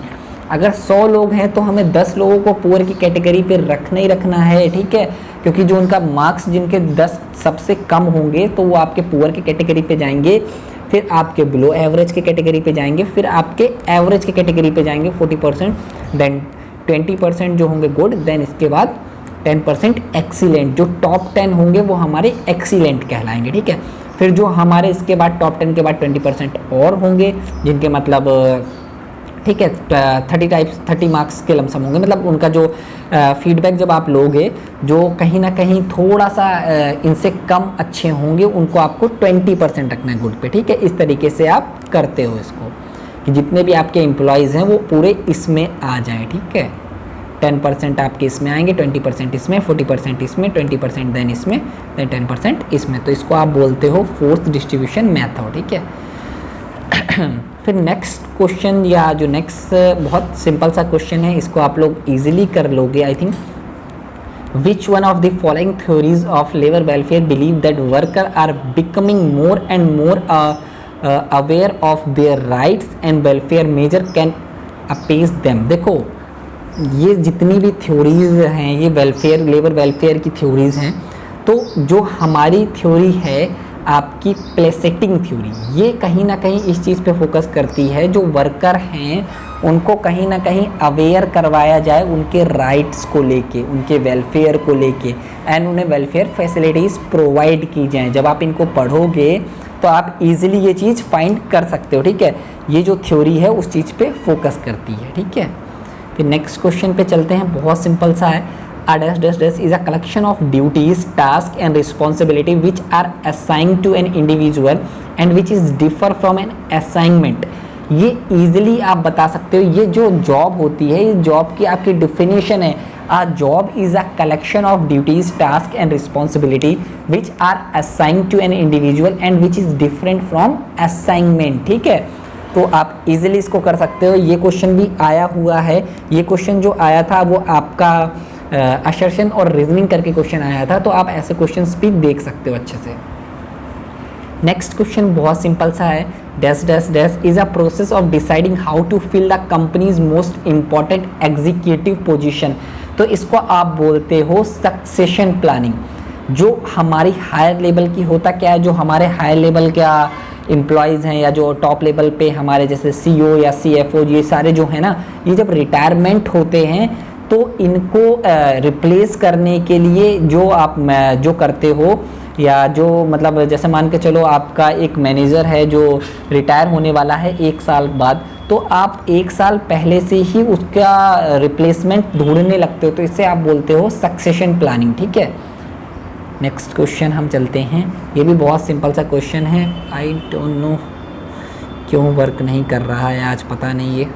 अगर 100 लोग हैं तो हमें 10 लोगों को पुअर की कैटेगरी पे रखना ही रखना है, ठीक है, क्योंकि जो उनका मार्क्स जिनके 10 सबसे कम होंगे तो वो आपके पुअर की कैटेगरी पे जाएंगे, फिर आपके बिलो एवरेज की कैटेगरी पे जाएंगे, फिर आपके एवरेज की कैटेगरी पे जाएंगे 40%, देन 20% जो होंगे गुड, देन इसके बाद 10% एक्सीलेंट। जो टॉप 10 होंगे वो हमारे एक्सीलेंट कहलाएंगे, ठीक है। फिर जो हमारे इसके बाद टॉप 10 के बाद 20% और होंगे जिनके मतलब ठीक है 30 मार्क्स के लमसम होंगे, मतलब उनका जो फीडबैक जब आप लोगे जो कहीं ना कहीं थोड़ा सा इनसे कम अच्छे होंगे उनको आपको 20% रखना है गुड पे, ठीक है। इस तरीके से आप करते हो इसको कि जितने भी आपके एम्प्लॉयज़ हैं वो पूरे इसमें आ जाएँ, ठीक है। 10% आपके इसमें आएंगे, 20% इसमें, 40% इसमें, 20% देन इसमें, देन 10% इसमें। तो इसको आप बोलते हो फोर्स डिस्ट्रीब्यूशन मेथड, ठीक है। फिर नेक्स्ट क्वेश्चन या जो नेक्स्ट बहुत सिंपल सा क्वेश्चन है, इसको आप लोग इजीली कर लोगे I think. Which one of the following theories of labour welfare believe that worker are becoming more and more aware of their rights and welfare measure can appease them. देखो ये जितनी भी थ्योरीज हैं ये लेबर वेलफेयर की थ्योरीज हैं। तो जो हमारी थ्योरी है आपकी प्लेसेटिंग थ्योरी, ये कहीं ना कहीं इस चीज़ पे फोकस करती है जो वर्कर हैं उनको कहीं ना कहीं अवेयर करवाया जाए उनके राइट्स को लेके, उनके वेलफेयर को लेके, एंड उन्हें वेलफेयर फैसिलिटीज़ प्रोवाइड की जाएँ। जब आप इनको पढ़ोगे तो आप इजीली ये चीज़ फाइंड कर सकते हो, ठीक है। ये जो थ्योरी है उस चीज़ पे फोकस करती है, ठीक है। फिर नेक्स्ट क्वेश्चन पे चलते हैं, बहुत सिंपल सा है। a dash dash dash is a collection of duties, tasks and responsibility which are assigned to an individual and which is differ from an assignment। ये इजीली आप बता सकते हो, ये जो जॉब होती है, ये जॉब की आपकी डिफिनेशन है, a job is a collection of duties, tasks and responsibility which are assigned to an individual and which is different from assignment। ठीक है, तो आप इजीली इसको कर सकते हो। ये क्वेश्चन भी आया हुआ है, ये क्वेश्चन जो आया था वो आपका असर्शन और रीजनिंग करके क्वेश्चन आया था, तो आप ऐसे क्वेश्चंस भी देख सकते हो अच्छे से। नेक्स्ट क्वेश्चन बहुत सिंपल सा है, dash dash dash is a process of deciding how to fill the company's most important executive position. तो इसको आप बोलते हो सक्सेशन प्लानिंग। जो हमारी हायर लेवल की होता क्या है, जो हमारे हायर लेवल क्या एम्प्लॉयज़ हैं या जो टॉप लेवल पे हमारे जैसे सीईओ या सीएफओ, ये सारे जो है ना, ये जब रिटायरमेंट होते हैं तो इनको रिप्लेस करने के लिए जो आप जो करते हो, या जो मतलब जैसे मान के चलो आपका एक मैनेजर है जो रिटायर होने वाला है 1 साल बाद, तो आप 1 साल पहले से ही उसका रिप्लेसमेंट ढूंढने लगते हो, तो इससे आप बोलते हो सक्सेशन प्लानिंग। ठीक है, नेक्स्ट क्वेश्चन हम चलते हैं। ये भी बहुत सिंपल सा क्वेश्चन है, आई डोंट नो क्यों वर्क नहीं कर रहा है आज, पता नहीं ये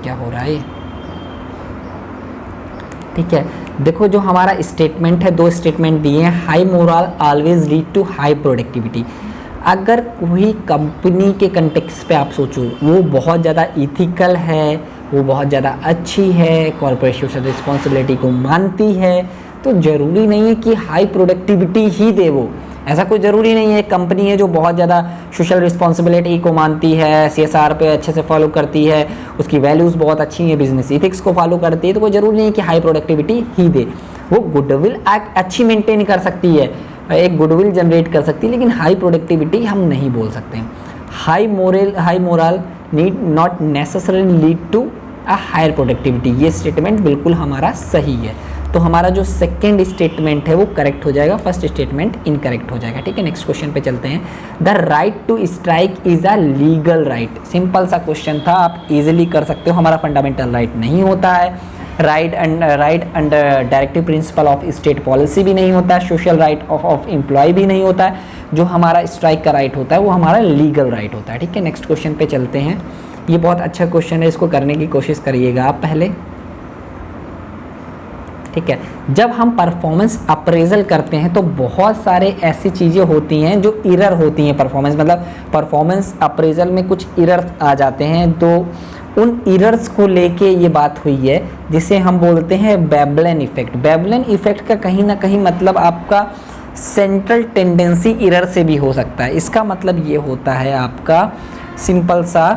क्या हो रहा है। ठीक है, देखो जो हमारा स्टेटमेंट है, 2 स्टेटमेंट दिए हैं। High morale always lead to high productivity. अगर कोई कंपनी के कंटेक्स्ट पे आप सोचो, वो बहुत ज़्यादा इथिकल है, वो बहुत ज़्यादा अच्छी है, कॉर्पोरेट सोशल रिस्पॉन्सिबिलिटी को मानती है, तो ज़रूरी नहीं है कि हाई प्रोडक्टिविटी ही दे वो, ऐसा कोई ज़रूरी नहीं है। कंपनी है जो बहुत ज़्यादा सोशल रिस्पॉन्सिबिलिटी को मानती है, सीएसआर पे अच्छे से फॉलो करती है, उसकी वैल्यूज़ बहुत अच्छी हैं, बिजनेस इथिक्स को फॉलो करती है, तो कोई ज़रूरी नहीं है कि हाई प्रोडक्टिविटी ही दे। वो गुडविल अच्छी मेंटेन कर सकती है, एक गुडविल जनरेट कर सकती है, लेकिन हाई प्रोडक्टिविटी हम नहीं बोल सकते। High morale need not necessarily lead to a higher productivity. ये स्टेटमेंट बिल्कुल हमारा सही है, तो हमारा जो सेकंड स्टेटमेंट है वो करेक्ट हो जाएगा, फर्स्ट स्टेटमेंट इनकरेक्ट हो जाएगा। ठीक है, नेक्स्ट क्वेश्चन पे चलते हैं। The right to strike is a legal right. Simple सा क्वेश्चन था, आप इजीली कर सकते हो। हमारा फंडामेंटल राइट नहीं होता है, right under directive principle of state policy भी नहीं होता है, सोशल राइट ऑफ एम्प्लॉय भी नहीं होता है। जो हमारा स्ट्राइक का राइट होता है वो हमारा लीगल राइट होता है। ठीक है, नेक्स्ट क्वेश्चन पे चलते हैं। ये बहुत अच्छा क्वेश्चन है, इसको करने की कोशिश करिएगा आप पहले। ठीक है, जब हम परफॉर्मेंस अप्रेजल करते हैं तो बहुत सारे ऐसी चीज़ें होती हैं जो इरर होती हैं परफॉर्मेंस, मतलब परफॉर्मेंस अप्रेजल में कुछ इरर्स आ जाते हैं, तो उन इरर्स को लेके ये बात हुई है, जिसे हम बोलते हैं वेबलन इफेक्ट। वेबलन इफेक्ट का कहीं ना कहीं मतलब आपका सेंट्रल टेंडेंसी इरर से भी हो सकता है। इसका मतलब ये होता है आपका सिंपल सा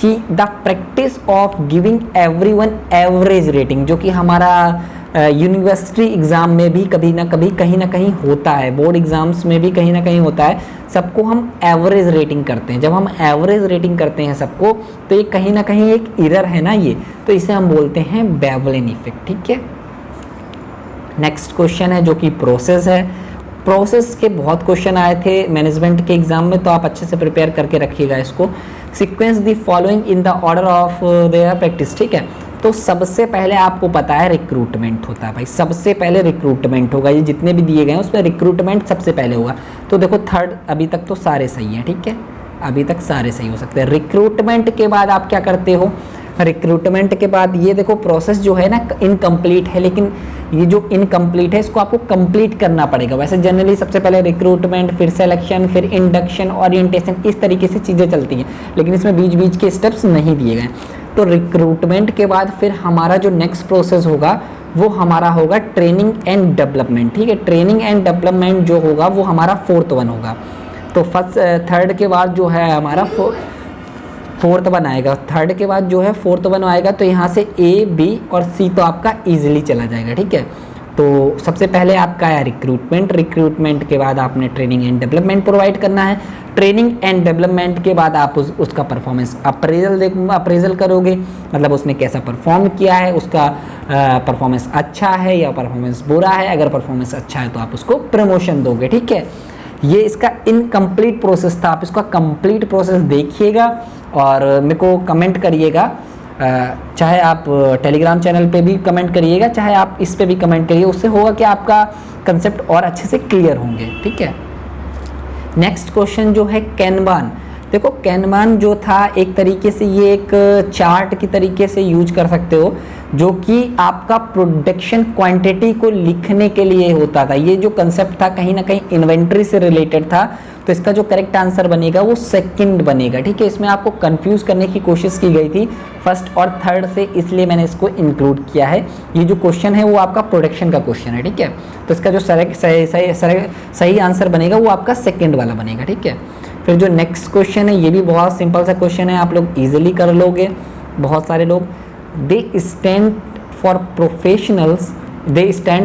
कि the practice of giving everyone average rating, जो कि हमारा यूनिवर्सिटी एग्ज़ाम में भी कभी ना कभी कहीं ना कहीं होता है, बोर्ड एग्ज़ाम्स में भी कहीं ना कहीं होता है, सबको हम एवरेज रेटिंग करते हैं। जब हम एवरेज रेटिंग करते हैं सबको, तो ये कहीं ना कहीं एक इरर है ना ये, तो इसे हम बोलते हैं वेबलन इफेक्ट। ठीक है, नेक्स्ट क्वेश्चन है जो कि प्रोसेस है। प्रोसेस के बहुत क्वेश्चन आए थे मैनेजमेंट के एग्जाम में, तो आप अच्छे से प्रिपेयर करके रखिएगा इसको। Sequence the following in the order of their practice. ठीक है, तो सबसे पहले आपको पता है रिक्रूटमेंट होता है भाई, सबसे पहले रिक्रूटमेंट होगा। ये जितने भी दिए गए हैं उसमें रिक्रूटमेंट सबसे पहले होगा। तो देखो थर्ड, अभी तक तो सारे सही हैं। ठीक है, अभी तक सारे सही हो सकते हैं। रिक्रूटमेंट के बाद आप क्या करते हो, रिक्रूटमेंट के बाद ये देखो प्रोसेस जो है ना इनकम्प्लीट है, लेकिन ये जो इनकम्प्लीट है इसको आपको कंप्लीट करना पड़ेगा। वैसे जनरली सबसे पहले रिक्रूटमेंट, फिर सिलेक्शन, फिर इंडक्शन, ओरिएंटेशन, इस तरीके से चीज़ें चलती हैं, लेकिन इसमें बीच बीच के स्टेप्स नहीं दिए गए। तो रिक्रूटमेंट के बाद फिर हमारा जो नेक्स्ट प्रोसेस होगा वो हमारा होगा ट्रेनिंग एंड डेवलपमेंट। ठीक है, ट्रेनिंग एंड डेवलपमेंट जो होगा वो हमारा 4th वन होगा। तो थर्ड के बाद जो है हमारा 4th वन आएगा। थर्ड के बाद जो है 4th वन आएगा, तो यहाँ से A, B और C तो आपका ईजिली चला जाएगा। ठीक है, तो सबसे पहले आपका है रिक्रूटमेंट, रिक्रूटमेंट के बाद आपने ट्रेनिंग एंड डेवलपमेंट प्रोवाइड करना है। ट्रेनिंग एंड डेवलपमेंट के बाद आप उसका परफॉर्मेंस अप्रेजल करोगे, मतलब उसने कैसा परफॉर्म किया है, उसका परफॉर्मेंस अच्छा है या परफॉर्मेंस बुरा है। अगर परफॉर्मेंस अच्छा है तो आप उसको प्रमोशन दोगे। ठीक है, ये इसका इनकम्प्लीट प्रोसेस था। आप इसका कंप्लीट प्रोसेस देखिएगा और मेरे को कमेंट करिएगा चाहे आप टेलीग्राम चैनल पे भी कमेंट करिएगा, चाहे आप इस पे भी कमेंट करिए, उससे होगा कि आपका कंसेप्ट और अच्छे से क्लियर होंगे। ठीक है, नेक्स्ट क्वेश्चन जो है कैनवान। देखो कैनवान जो था एक तरीके से ये एक चार्ट की तरीके से यूज कर सकते हो, जो कि आपका प्रोडक्शन क्वांटिटी को लिखने के लिए होता था। ये जो कंसेप्ट था कहीं ना कहीं इन्वेंट्री से रिलेटेड था, तो इसका जो करेक्ट आंसर बनेगा वो सेकंड बनेगा। ठीक है, इसमें आपको कंफ्यूज करने की कोशिश की गई थी फर्स्ट और थर्ड से, इसलिए मैंने इसको इंक्लूड किया है। ये जो क्वेश्चन है वो आपका प्रोडक्शन का क्वेश्चन है। ठीक है, तो इसका जो सही आंसर बनेगा वो आपका सेकंड वाला बनेगा। ठीक है, फिर जो नेक्स्ट क्वेश्चन है ये भी बहुत सिंपल सा क्वेश्चन है, आप लोग इजीली कर लोगे। बहुत सारे लोग दे स्टैंड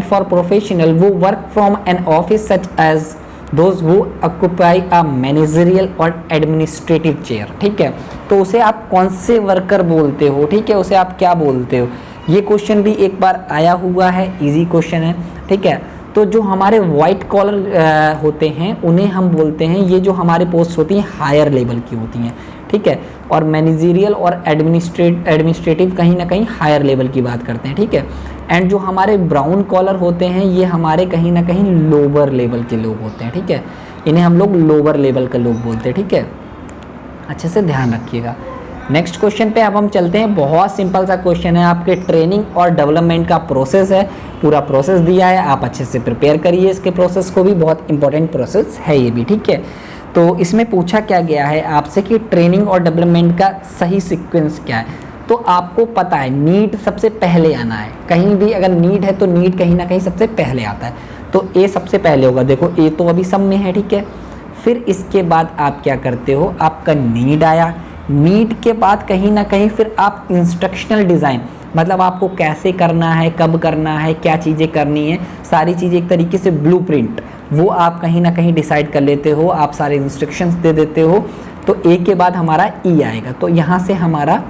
फॉर प्रोफेशनल वो work from an office such as those वो ऑक्यूपाई अ मैनेजरियल और एडमिनिस्ट्रेटिव चेयर। ठीक है, तो उसे आप कौन से वर्कर बोलते हो? ठीक है, उसे आप क्या बोलते हो? ये क्वेश्चन भी एक बार आया हुआ है, इजी क्वेश्चन है। ठीक है, तो जो हमारे वाइट कॉलर होते हैं उन्हें हम बोलते हैं, ये जो हमारे पोस्ट होती हैं हायर लेवल की होती हैं। ठीक है, और मैनेजरियल और एडमिनिस्ट्रेटिव कहीं ना कहीं हायर लेवल की बात करते हैं। ठीक है, एंड जो हमारे ब्राउन कॉलर होते हैं ये हमारे कहीं ना कहीं लोअर लेवल के लोग होते हैं। ठीक है, इन्हें हम लोग लोअर लेवल के लोग बोलते हैं। ठीक है, अच्छे से ध्यान रखिएगा। नेक्स्ट क्वेश्चन पे अब हम चलते हैं। बहुत सिंपल सा क्वेश्चन है, आपके ट्रेनिंग और डेवलपमेंट का प्रोसेस है, पूरा प्रोसेस दिया है, आप अच्छे से प्रिपेयर करिए इसके प्रोसेस को भी, बहुत इंपॉर्टेंट प्रोसेस है ये भी। ठीक है, तो इसमें पूछा क्या गया है आपसे कि ट्रेनिंग और डेवलपमेंट का सही सीक्वेंस क्या है। तो आपको पता है नीड सबसे पहले आना है, कहीं भी अगर नीड है तो नीड कहीं ना कहीं सबसे पहले आता है, तो ए सबसे पहले होगा। देखो ए तो अभी सब में है। ठीक है, फिर इसके बाद आप क्या करते हो, आपका नीड आया, नीड के बाद कहीं ना कहीं फिर आप इंस्ट्रक्शनल डिज़ाइन, मतलब आपको कैसे करना है, कब करना है, क्या चीज़ें करनी है, सारी चीज़ें एक तरीके से ब्लूप्रिंट वो आप कहीं ना कहीं डिसाइड कर लेते हो, आप सारे इंस्ट्रक्शंस दे देते हो। तो ए के बाद हमारा ई आएगा, तो यहाँ से हमारा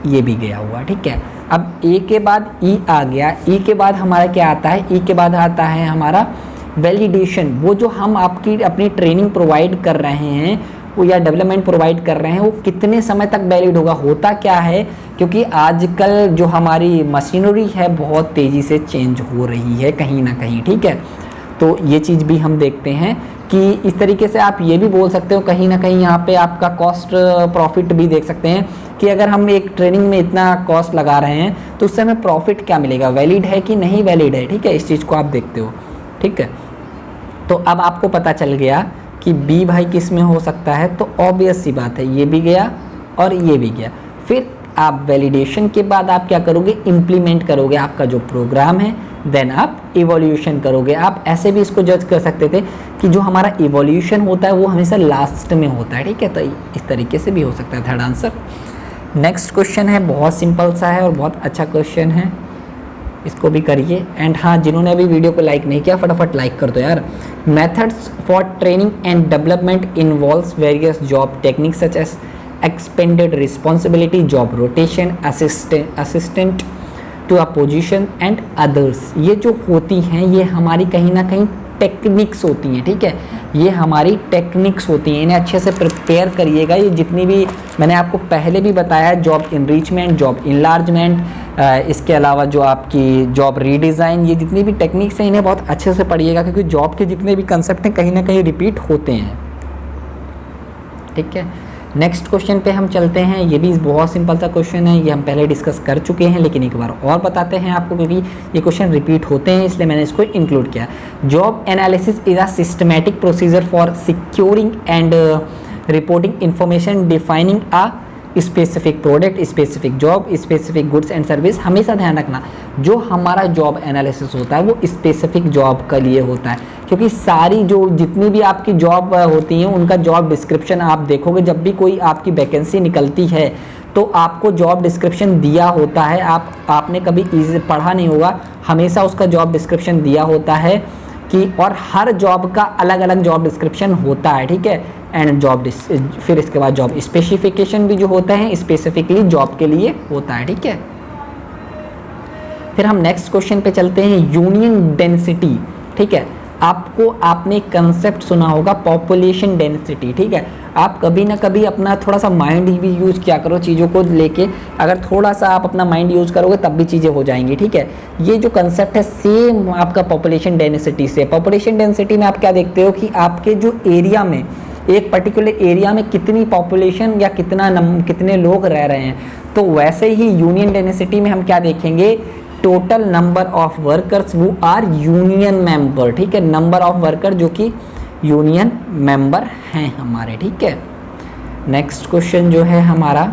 ये भी गया हुआ। ठीक है, अब ए के बाद ई आ गया, ई के बाद हमारा क्या आता है, ई के बाद आता है हमारा वैलिडेशन। वो जो हम आपकी अपनी ट्रेनिंग प्रोवाइड कर रहे हैं वो या डेवलपमेंट प्रोवाइड कर रहे हैं वो कितने समय तक वैलिड होगा। होता क्या है, क्योंकि आजकल जो हमारी मशीनरी है बहुत तेज़ी से चेंज हो रही है कहीं ना कहीं। ठीक है, तो ये चीज़ भी हम देखते हैं कि इस तरीके से आप ये भी बोल सकते हो कहीं ना कहीं यहाँ पे आपका कॉस्ट प्रॉफिट भी देख सकते हैं कि अगर हम एक ट्रेनिंग में इतना कॉस्ट लगा रहे हैं तो उससे हमें प्रॉफिट क्या मिलेगा, वैलिड है कि नहीं वैलिड है। ठीक है, इस चीज़ को आप देखते हो। ठीक है, तो अब आपको पता चल गया कि बी भाई किस में हो सकता है, तो ऑब्वियस सी बात है ये भी गया और ये भी गया। फिर आप वैलिडेशन के बाद आप क्या करोगे, इम्प्लीमेंट करोगे आपका जो प्रोग्राम है, देन आप इवोल्यूशन करोगे। आप ऐसे भी इसको जज कर सकते थे कि जो हमारा इवोल्यूशन होता है वो हमेशा लास्ट में होता है। ठीक है, तो इस तरीके से भी हो सकता है थर्ड आंसर। नेक्स्ट क्वेश्चन है, बहुत सिंपल सा है और बहुत अच्छा क्वेश्चन है, इसको भी करिए। एंड हाँ, जिन्होंने अभी वीडियो को लाइक नहीं किया फटाफट लाइक कर दो यार। Methods for training and development involves various job techniques such as expanded responsibility, job rotation, assistant to a position and others. ये जो होती हैं ये हमारी कहीं ना कहीं टेक्निक्स होती हैं। ठीक है, ये हमारी टेक्निक्स होती हैं, इन्हें अच्छे से प्रिपेयर करिएगा। ये जितनी भी मैंने आपको पहले भी बताया, जॉब इनरिचमेंट, जॉब इनलार्जमेंट, इसके अलावा जो आपकी जॉब रीडिज़ाइन, ये जितनी भी टेक्निक्स हैं इन्हें बहुत अच्छे से पढ़िएगा, क्योंकि जॉब के जितने भी कंसेप्ट हैं कहीं ना कहीं रिपीट होते हैं। ठीक है, नेक्स्ट क्वेश्चन पे हम चलते हैं। ये भी बहुत सिंपल सा क्वेश्चन है, ये हम पहले डिस्कस कर चुके हैं, लेकिन एक बार और बताते हैं आपको, क्योंकि ये क्वेश्चन रिपीट होते हैं इसलिए मैंने इसको इंक्लूड किया। Job analysis is a systematic procedure for securing and reporting information defining a specific product, specific job, specific goods and service. हमेशा ध्यान रखना जो हमारा जॉब एनालिसिस होता है वो स्पेसिफिक जॉब के लिए होता है, क्योंकि सारी जो जितनी भी आपकी जॉब होती हैं उनका जॉब डिस्क्रिप्शन आप देखोगे, जब भी कोई आपकी वैकेंसी निकलती है तो आपको जॉब डिस्क्रिप्शन दिया होता है। आपने कभी पढ़ा नहीं होगा, हमेशा उसका जॉब डिस्क्रिप्शन दिया होता है कि, और हर जॉब का अलग अलग जॉब डिस्क्रिप्शन होता है। ठीक है, एंड फिर इसके बाद जॉब स्पेसिफिकेशन भी जो होता है स्पेसिफिकली जॉब के लिए होता है। ठीक है, फिर हम नेक्स्ट क्वेश्चन पे चलते हैं, यूनियन डेंसिटी। ठीक है, आपने कंसेप्ट सुना होगा पॉपुलेशन डेंसिटी। ठीक है, आप कभी ना कभी अपना थोड़ा सा माइंड भी यूज़ किया करो चीज़ों को लेके। अगर थोड़ा सा आप अपना माइंड यूज़ करोगे तब भी चीज़ें हो जाएंगी, ठीक है। ये जो कंसेप्ट है सेम आपका पॉपुलेशन डेंसिटी से। पॉपुलेशन डेंसिटी में आप क्या देखते हो कि आपके जो एरिया में, एक पर्टिकुलर एरिया में कितनी पॉपुलेशन या कितने लोग रह रहे हैं, तो वैसे ही यूनियन डेंसिटी में हम क्या देखेंगे, टोटल नंबर ऑफ वर्कर्स वो आर यूनियन मेंबर, ठीक है। नंबर ऑफ वर्कर जो कि यूनियन मेंबर हैं हमारे, ठीक है। नेक्स्ट क्वेश्चन जो है हमारा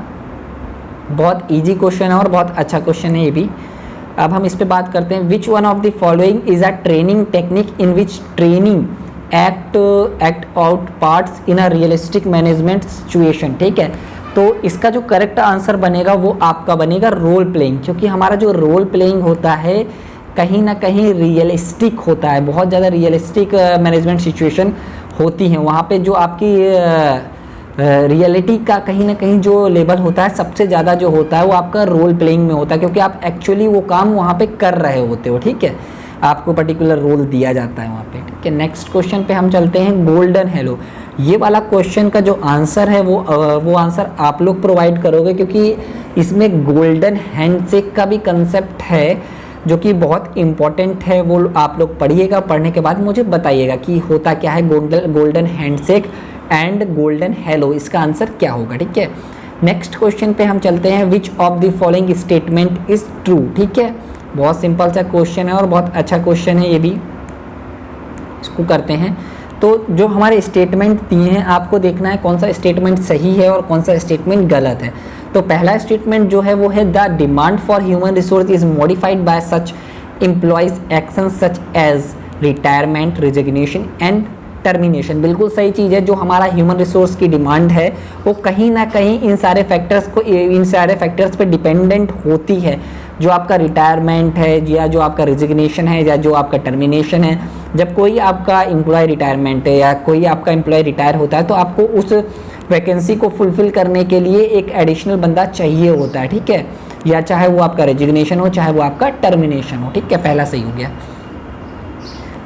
बहुत इजी क्वेश्चन है और बहुत अच्छा क्वेश्चन है ये भी। अब हम इस पे बात करते हैं, विच one of the following is a training technique in which training act out parts in a realistic management situation, ठीक है। तो इसका जो करेक्ट आंसर बनेगा वो आपका बनेगा रोल प्लेइंग, क्योंकि हमारा जो रोल प्लेइंग होता है कहीं ना कहीं रियलिस्टिक होता है, बहुत ज़्यादा रियलिस्टिक मैनेजमेंट सिचुएशन होती हैं। वहाँ पे जो आपकी रियलिटी का कहीं ना कहीं जो लेवल होता है सबसे ज़्यादा जो होता है वो आपका रोल प्लेइंग में होता है, क्योंकि आप एक्चुअली वो काम वहाँ पे कर रहे होते हो, ठीक है। आपको पर्टिकुलर रोल दिया जाता है वहाँ पे, ठीक है। नेक्स्ट क्वेश्चन पे हम चलते हैं, गोल्डन हेलो। ये वाला क्वेश्चन का जो आंसर है वो आंसर आप लोग प्रोवाइड करोगे, क्योंकि इसमें गोल्डन हैंडशेक का भी कंसेप्ट है जो कि बहुत इम्पॉर्टेंट है। वो आप लोग पढ़िएगा, पढ़ने के बाद मुझे बताइएगा कि होता क्या है golden handshake and golden hello, इसका आंसर क्या होगा, ठीक है। नेक्स्ट क्वेश्चन पे हम चलते हैं, विच of the following statement is true, ठीक है। बहुत सिंपल सा क्वेश्चन है और बहुत अच्छा क्वेश्चन है ये भी, इसको करते हैं। तो जो हमारे स्टेटमेंट दिए हैं आपको देखना है कौन सा स्टेटमेंट सही है और कौन सा स्टेटमेंट गलत है। तो पहला स्टेटमेंट जो है वो है, the demand for human resource is modified by such employees action such as retirement, resignation and termination. बिल्कुल सही चीज़ है। जो हमारा ह्यूमन रिसोर्स की डिमांड है वो कहीं ना कहीं इन सारे फैक्टर्स पे डिपेंडेंट होती है। जो आपका रिटायरमेंट है या जो आपका रिजिग्नेशन है या जो आपका टर्मिनेशन है, जब कोई आपका एम्प्लॉय रिटायरमेंट है या कोई आपका एम्प्लॉय रिटायर होता है तो आपको उस वैकेंसी को फुलफिल करने के लिए एक एडिशनल बंदा चाहिए होता है, ठीक है। या चाहे वो आपका रेजिग्नेशन हो चाहे वो आपका टर्मिनेशन हो, ठीक है। पहला सही हो गया।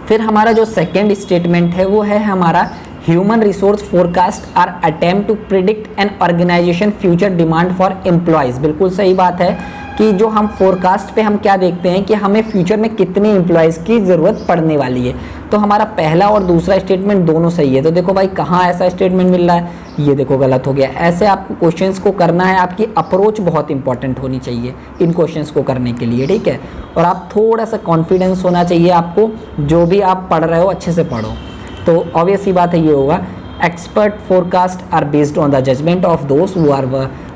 फिर हमारा जो सेकेंड स्टेटमेंट है वो है हमारा, human resource forecast are attempt to predict an organization future demand for employees. बिल्कुल सही बात है कि जो हम फोरकास्ट पे हम क्या देखते हैं कि हमें फ्यूचर में कितने एम्प्लॉयज़ की ज़रूरत पड़ने वाली है। तो हमारा पहला और दूसरा स्टेटमेंट दोनों सही है। तो देखो भाई कहाँ ऐसा स्टेटमेंट मिल रहा है, ये देखो गलत हो गया। ऐसे आपको क्वेश्चंस को करना है, आपकी अप्रोच बहुत इंपॉर्टेंट होनी चाहिए इन क्वेश्चंस को करने के लिए, ठीक है। और आप थोड़ा सा कॉन्फिडेंस होना चाहिए आपको, जो भी आप पढ़ रहे हो अच्छे से पढ़ो। तो ऑब्वियस सी बात है ये होगा, expert forecast are based on the judgement of दोस्त who are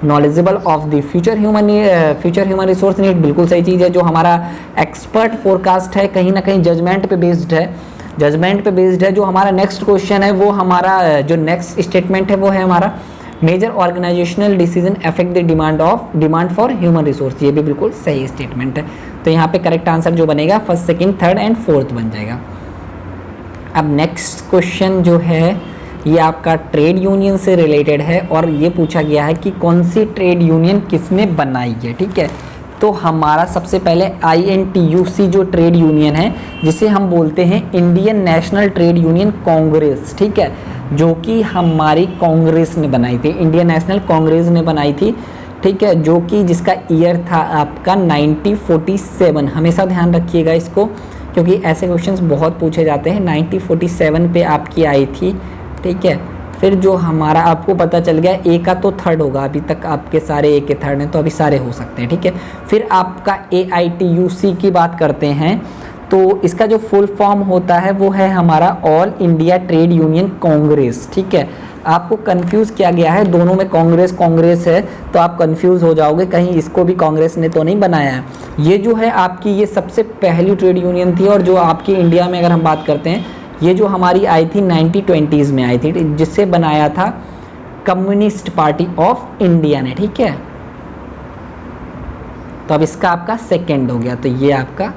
knowledgeable of the future human resource need. बिल्कुल सही चीज़ है। जो हमारा एक्सपर्ट फोरकास्ट है कहीं ना कहीं जजमेंट पे बेस्ड है, जो हमारा नेक्स्ट क्वेश्चन है वो हमारा जो नेक्स्ट स्टेटमेंट है वो है हमारा, major organizational decision affect the demand for human resource. ये भी बिल्कुल सही स्टेटमेंट है। तो यहाँ पे करेक्ट आंसर जो बनेगा first, second, third and fourth बन जाएगा। अब नेक्स्ट क्वेश्चन जो है ये आपका ट्रेड यूनियन से रिलेटेड है और ये पूछा गया है कि कौन सी ट्रेड यूनियन किसने बनाई है, ठीक है। तो हमारा सबसे पहले INTUC जो ट्रेड यूनियन है, जिसे हम बोलते हैं Indian national trade union Congress, ठीक है, जो कि हमारी कांग्रेस ने बनाई थी, इंडियन नेशनल कांग्रेस ने बनाई थी, ठीक है। जो कि जिसका ईयर था आपका 1947। हमेशा ध्यान रखिएगा इसको, क्योंकि ऐसे क्वेश्चंस बहुत पूछे जाते हैं। 1947 पे आपकी आई थी, ठीक है। फिर जो हमारा आपको पता चल गया ए का तो थर्ड होगा, अभी तक आपके सारे ए के थर्ड हैं तो अभी सारे हो सकते हैं, ठीक है। फिर आपका AITUC की बात करते हैं तो इसका जो फुल फॉर्म होता है वो है हमारा all India trade union Congress, ठीक है। आपको कंफ्यूज किया गया है, दोनों में कांग्रेस है तो आप कंफ्यूज हो जाओगे, कहीं इसको भी कांग्रेस ने तो नहीं बनाया है। ये जो है आपकी ये सबसे पहली ट्रेड यूनियन थी और जो आपकी इंडिया में अगर हम बात करते हैं, ये जो हमारी आई थी 1920s में आई थी, जिसे बनाया था कम्युनिस्ट पार्टी ऑफ इंडिया ने, ठीक है। तो अब इसका आपका सेकंड हो गया, तो ये आपका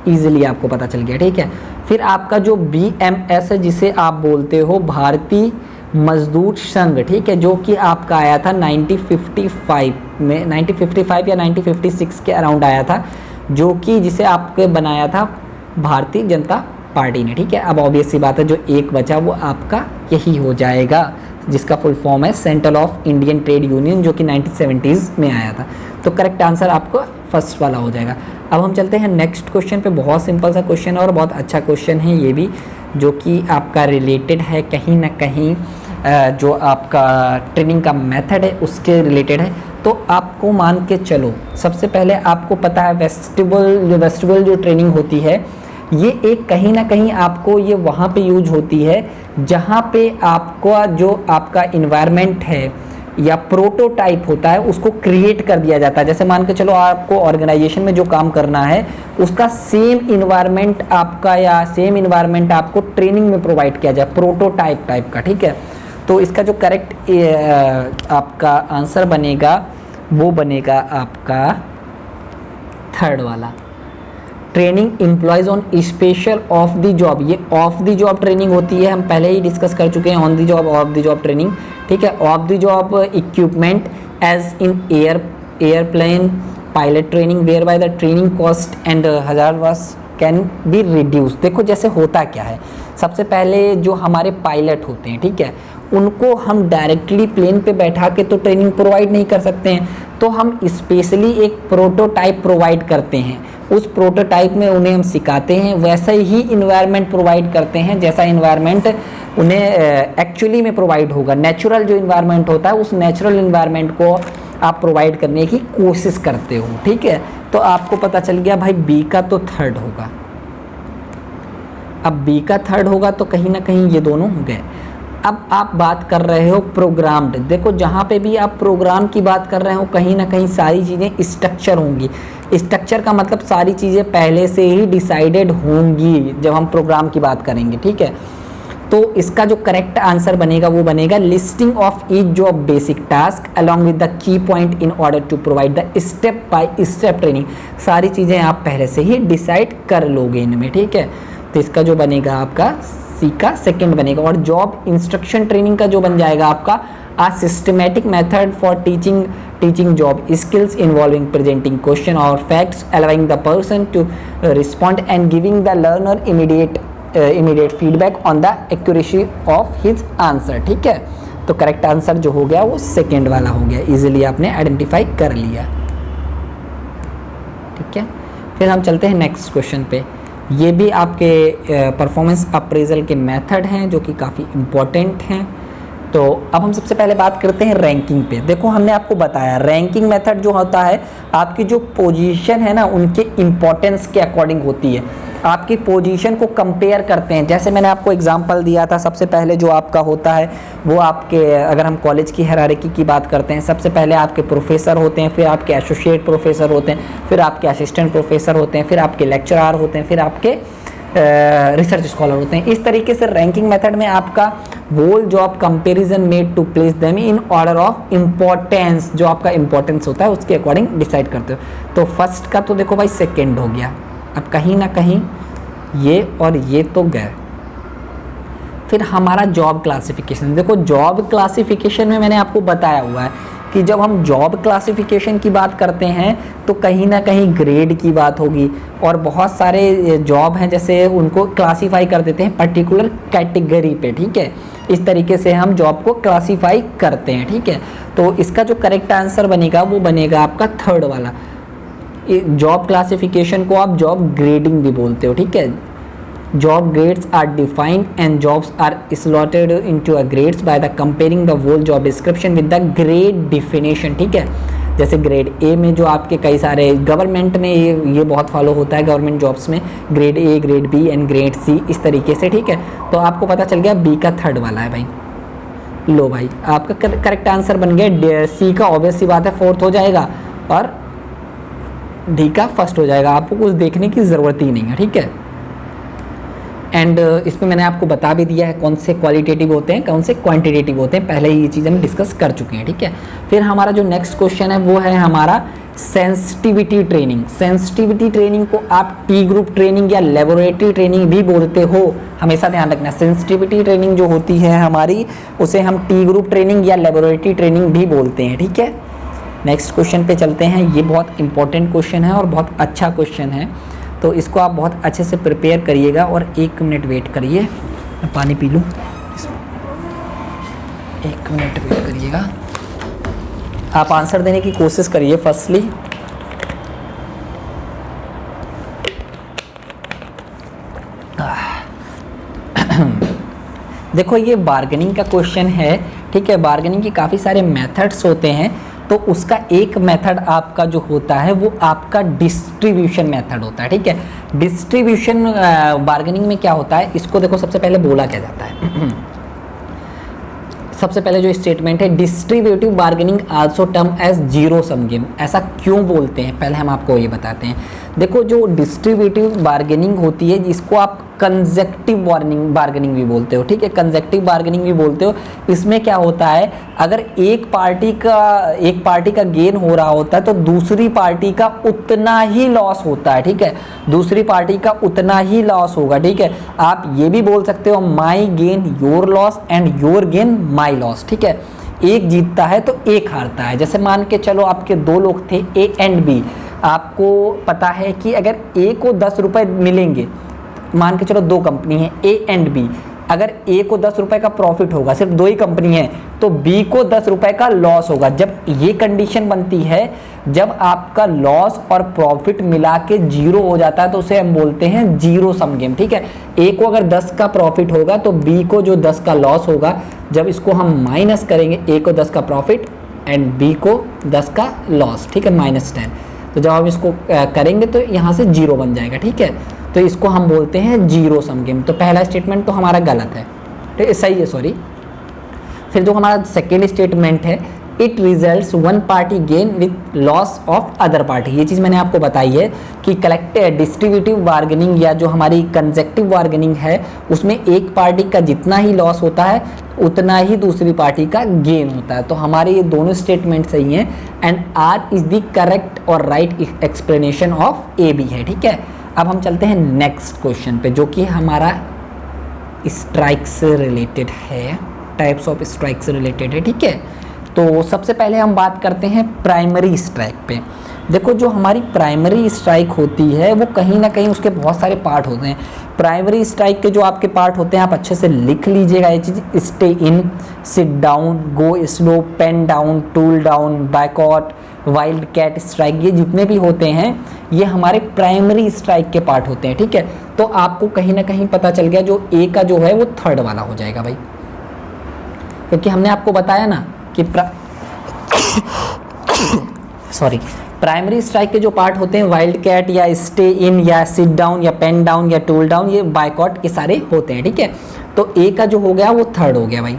इजीली आपको पता चल गया, ठीक है। फिर आपका जो BMS है, जिसे आप बोलते हो भारतीय मजदूर संघ, ठीक है, जो कि आपका आया था 1955 में, 1955 या 1956 के अराउंड आया था, जो कि जिसे आपके बनाया था भारतीय जनता पार्टी ने, ठीक है। अब ऑब्वियस सी बात है जो एक बचा वो आपका यही हो जाएगा, जिसका फुल फॉर्म है central of Indian trade union, जो कि 1970s में आया था। तो करेक्ट आंसर आपको फर्स्ट वाला हो जाएगा। अब हम चलते हैं नेक्स्ट क्वेश्चन पे। बहुत सिंपल सा क्वेश्चन है और बहुत अच्छा क्वेश्चन है ये भी, जो कि आपका रिलेटेड है कहीं ना कहीं जो आपका ट्रेनिंग का मेथड है उसके रिलेटेड है। तो आपको मान के चलो, सबसे पहले आपको पता है वेस्टिबुलर जो ट्रेनिंग होती है ये एक कहीं ना कहीं आपको ये वहाँ पे यूज होती है जहाँ पे आपका जो आपका इन्वायरमेंट है या प्रोटोटाइप होता है उसको क्रिएट कर दिया जाता है। जैसे मान के चलो आपको ऑर्गेनाइजेशन में जो काम करना है उसका सेम इन्वायरमेंट आपको ट्रेनिंग में प्रोवाइड किया जाए, प्रोटोटाइप टाइप का, ठीक है। तो इसका जो करेक्ट आपका आंसर बनेगा वो बनेगा आपका थर्ड वाला, training employees on special off the job. ये ऑफ द जॉब ट्रेनिंग होती है, हम पहले ही डिस्कस कर चुके हैं on the job, off the job training, ठीक है। Off the job equipment as in airplane pilot training where by the training cost and hazardness can be reduce. देखो जैसे होता क्या है, सबसे पहले जो हमारे पायलट होते हैं, ठीक है, उनको हम डायरेक्टली प्लेन पे बैठा के तो ट्रेनिंग प्रोवाइड नहीं कर सकते हैं, तो हम स्पेशली एक प्रोटोटाइप प्रोवाइड करते हैं। उस प्रोटोटाइप में उन्हें हम सिखाते हैं, वैसा ही इन्वायरमेंट प्रोवाइड करते हैं जैसा इन्वायरमेंट उन्हें एक्चुअली में प्रोवाइड होगा। नेचुरल जो इन्वायरमेंट होता है उस नेचुरल इन्वायरमेंट को आप प्रोवाइड करने की कोशिश करते हो, ठीक है। तो आपको पता चल गया भाई बी का तो थर्ड होगा। अब बी का थर्ड होगा तो कहीं ना कहीं ये दोनों हो गए। अब आप बात कर रहे हो प्रोग्राम्ड। देखो जहाँ पे भी आप प्रोग्राम की बात कर रहे हो कहीं ना कहीं सारी चीज़ें स्ट्रक्चर होंगी। स्ट्रक्चर का मतलब सारी चीज़ें पहले से ही डिसाइडेड होंगी जब हम प्रोग्राम की बात करेंगे, ठीक है। तो इसका जो करेक्ट आंसर बनेगा वो बनेगा listing of each job basic task along with the key point in order to provide the step by step training. सारी चीज़ें आप पहले से ही डिसाइड कर लोगे इनमें, ठीक है। तो इसका जो बनेगा आपका सी का सेकंड बनेगा। और जॉब इंस्ट्रक्शन ट्रेनिंग का जो बन जाएगा आपका a systematic method for teaching job skills involving presenting question और facts allowing the person to respond and giving the learner immediate feedback on the accuracy of his answer, ठीक है। तो करेक्ट आंसर जो हो गया वो सेकेंड वाला हो गया, इजीली आपने आइडेंटिफाई कर लिया, ठीक है। फिर हम चलते हैं नेक्स्ट क्वेश्चन पे। ये भी आपके परफॉर्मेंस अप्रेजल के मेथड हैं जो कि काफ़ी इम्पोर्टेंट हैं। तो अब हम सबसे पहले बात करते हैं रैंकिंग पे। देखो हमने आपको बताया रैंकिंग मेथड जो होता है आपकी जो पोजीशन है ना उनके इम्पोर्टेंस के अकॉर्डिंग होती है। आपकी पोजीशन को कंपेयर करते हैं। जैसे मैंने आपको एग्जांपल दिया था, सबसे पहले जो आपका होता है वो आपके, अगर हम कॉलेज की हायरार्की की बात करते हैं, सबसे पहले आपके प्रोफेसर होते हैं, फिर आपके एसोसिएट प्रोफेसर होते हैं, फिर आपके असिस्टेंट प्रोफेसर होते हैं, फिर आपके लेक्चरार होते हैं, फिर आपके रिसर्च स्कॉलर होते हैं। इस तरीके से रैंकिंग मेथड में आपका whole job comparison made to place them in order of importance, जो आपका इम्पोर्टेंस होता है उसके अकॉर्डिंग डिसाइड करते हो। तो फर्स्ट का तो देखो भाई सेकेंड हो गया। अब कहीं ना कहीं ये और ये तो गए। फिर हमारा जॉब क्लासिफिकेशन, देखो जॉब क्लासिफिकेशन में मैंने आपको बताया हुआ है कि जब हम जॉब क्लासिफिकेशन की बात करते हैं तो कहीं ना कहीं ग्रेड की बात होगी और बहुत सारे जॉब हैं जैसे उनको क्लासीफाई कर देते हैं पर्टिकुलर कैटेगरी पे, ठीक है। इस तरीके से हम जॉब को क्लासीफाई करते हैं, ठीक है। तो इसका जो करेक्ट आंसर बनेगा वो बनेगा आपका थर्ड वाला। जॉब क्लासिफिकेशन को आप जॉब ग्रेडिंग भी बोलते हो, ठीक है। Job grades are defined and jobs are slotted into a grades by the comparing the whole job description with the grade definition, ठीक है। जैसे ग्रेड ए में जो आपके कई सारे गवर्नमेंट में ये बहुत फॉलो होता है, गवर्नमेंट जॉब्स में grade A, grade B and grade C, इस तरीके से, ठीक है। तो आपको पता चल गया बी का थर्ड वाला है भाई। लो भाई आपका करेक्ट आंसर बन गया सी का, ऑब्वियस सी बात है फोर्थ हो जाएगा और डी का फर्स्ट हो जाएगा। आपको कुछ देखने की ज़रूरत ही नहीं है, ठीक है। एंड इसमें मैंने आपको बता भी दिया है कौन से क्वालिटेटिव होते हैं, कौन से क्वांटिटेटिव होते हैं, पहले ही ये चीज़ हम डिस्कस कर चुके हैं, ठीक है। फिर हमारा जो नेक्स्ट क्वेश्चन है वो है हमारा सेंसिटिविटी ट्रेनिंग। सेंसिटिविटी ट्रेनिंग को आप टी ग्रुप ट्रेनिंग या लेबोरेटरी ट्रेनिंग भी बोलते हो, हमेशा ध्यान रखना। सेंसिटिविटी ट्रेनिंग जो होती है हमारी उसे हम टी ग्रुप ट्रेनिंग या लेबोरेटरी ट्रेनिंग भी बोलते हैं, ठीक है। नेक्स्ट क्वेश्चन पे चलते हैं। ये बहुत इंपॉर्टेंट क्वेश्चन है और बहुत अच्छा क्वेश्चन है, तो इसको आप बहुत अच्छे से प्रिपेयर करिएगा। और 1 मिनट वेट करिए, मैं पानी पी लूँ। एक मिनट वेट करिएगा, आप आंसर देने की कोशिश करिए फर्स्टली। देखो ये बार्गेनिंग का क्वेश्चन है, ठीक है। बार्गेनिंग के काफ़ी सारे मेथड्स होते हैं, तो उसका एक मेथड आपका जो होता है वो आपका डिस्ट्रीब्यूशन मेथड होता है, ठीक है। डिस्ट्रीब्यूशन बार्गेनिंग में क्या होता है, इसको देखो सबसे पहले बोला क्या जाता है सबसे पहले जो स्टेटमेंट है, distributive bargaining also term as zero sum game. ऐसा क्यों बोलते हैं पहले हम आपको ये बताते हैं। देखो जो डिस्ट्रीब्यूटिव बार्गेनिंग होती है, जिसको आप कंसेक्टिव बार्गेनिंग भी बोलते हो, ठीक है, कंसेक्टिव बार्गेनिंग भी बोलते हो। इसमें क्या होता है, अगर एक पार्टी का गेन हो रहा होता है तो दूसरी पार्टी का उतना ही लॉस होता है, ठीक है, दूसरी पार्टी का उतना ही लॉस होगा, ठीक है। आप ये भी बोल सकते हो my gain your loss and your gain my loss, ठीक है। एक जीतता है तो एक हारता है। जैसे मान के चलो आपके दो लोग थे ए एंड बी, आपको पता है कि अगर ए को 10 रुपये मिलेंगे, मान के चलो दो कंपनी है ए एंड बी, अगर ए को 10 रुपये का प्रॉफिट होगा, सिर्फ दो ही कंपनी है, तो बी को 10 रुपये का लॉस होगा। जब ये कंडीशन बनती है, जब आपका लॉस और प्रॉफिट मिला के जीरो हो जाता है, तो उसे हम बोलते हैं जीरो सम गेम, ठीक है। ए को अगर 10 का प्रॉफिट होगा तो बी को जो 10 का लॉस होगा, जब इसको हम माइनस करेंगे, ए को 10 का प्रॉफिट एंड बी को 10 का लॉस, ठीक है, -10, तो जब हम इसको करेंगे तो यहाँ से जीरो बन जाएगा, ठीक है। तो इसको हम बोलते हैं जीरो सम गेम। तो पहला स्टेटमेंट तो हमारा गलत है, ठीक है, सही है, सॉरी। फिर जो हमारा सेकेंड स्टेटमेंट है, it results one party gain with loss of other party. ये चीज़ मैंने आपको बताई है कि कलेक्टिव डिस्ट्रीब्यूटिव बार्गेनिंग या जो हमारी कंसेक्टिव बार्गेनिंग है, उसमें एक पार्टी का जितना ही लॉस होता है उतना ही दूसरी पार्टी का गेन होता है। तो हमारे ये दोनों स्टेटमेंट सही हैं and R is the correct और right explanation of A B है, ठीक है। अब हम चलते हैं नेक्स्ट क्वेश्चन पे, जो कि हमारा स्ट्राइक से रिलेटेड है, टाइप्स ऑफ स्ट्राइक से रिलेटेड है, ठीक है। तो सबसे पहले हम बात करते हैं प्राइमरी स्ट्राइक पे। देखो जो हमारी प्राइमरी स्ट्राइक होती है वो कहीं ना कहीं उसके बहुत सारे पार्ट होते हैं। प्राइमरी स्ट्राइक के जो आपके पार्ट होते हैं आप अच्छे से लिख लीजिएगा ये चीज़, stay in, sit down, go slow, pen down, tool down, back out, wild cat strike, ये जितने भी होते हैं ये हमारे प्राइमरी स्ट्राइक के पार्ट होते हैं, ठीक है। तो आपको कहीं ना कहीं पता चल गया जो ए का जो है वो थर्ड वाला हो जाएगा भाई, क्योंकि हमने आपको बताया ना कि प्राइमरी स्ट्राइक के जो पार्ट होते हैं वाइल्ड कैट या स्टे इन या सिट डाउन या पेन डाउन या टूल डाउन, ये बायकॉट के सारे होते हैं, ठीक है। तो ए का जो हो गया वो थर्ड हो गया भाई।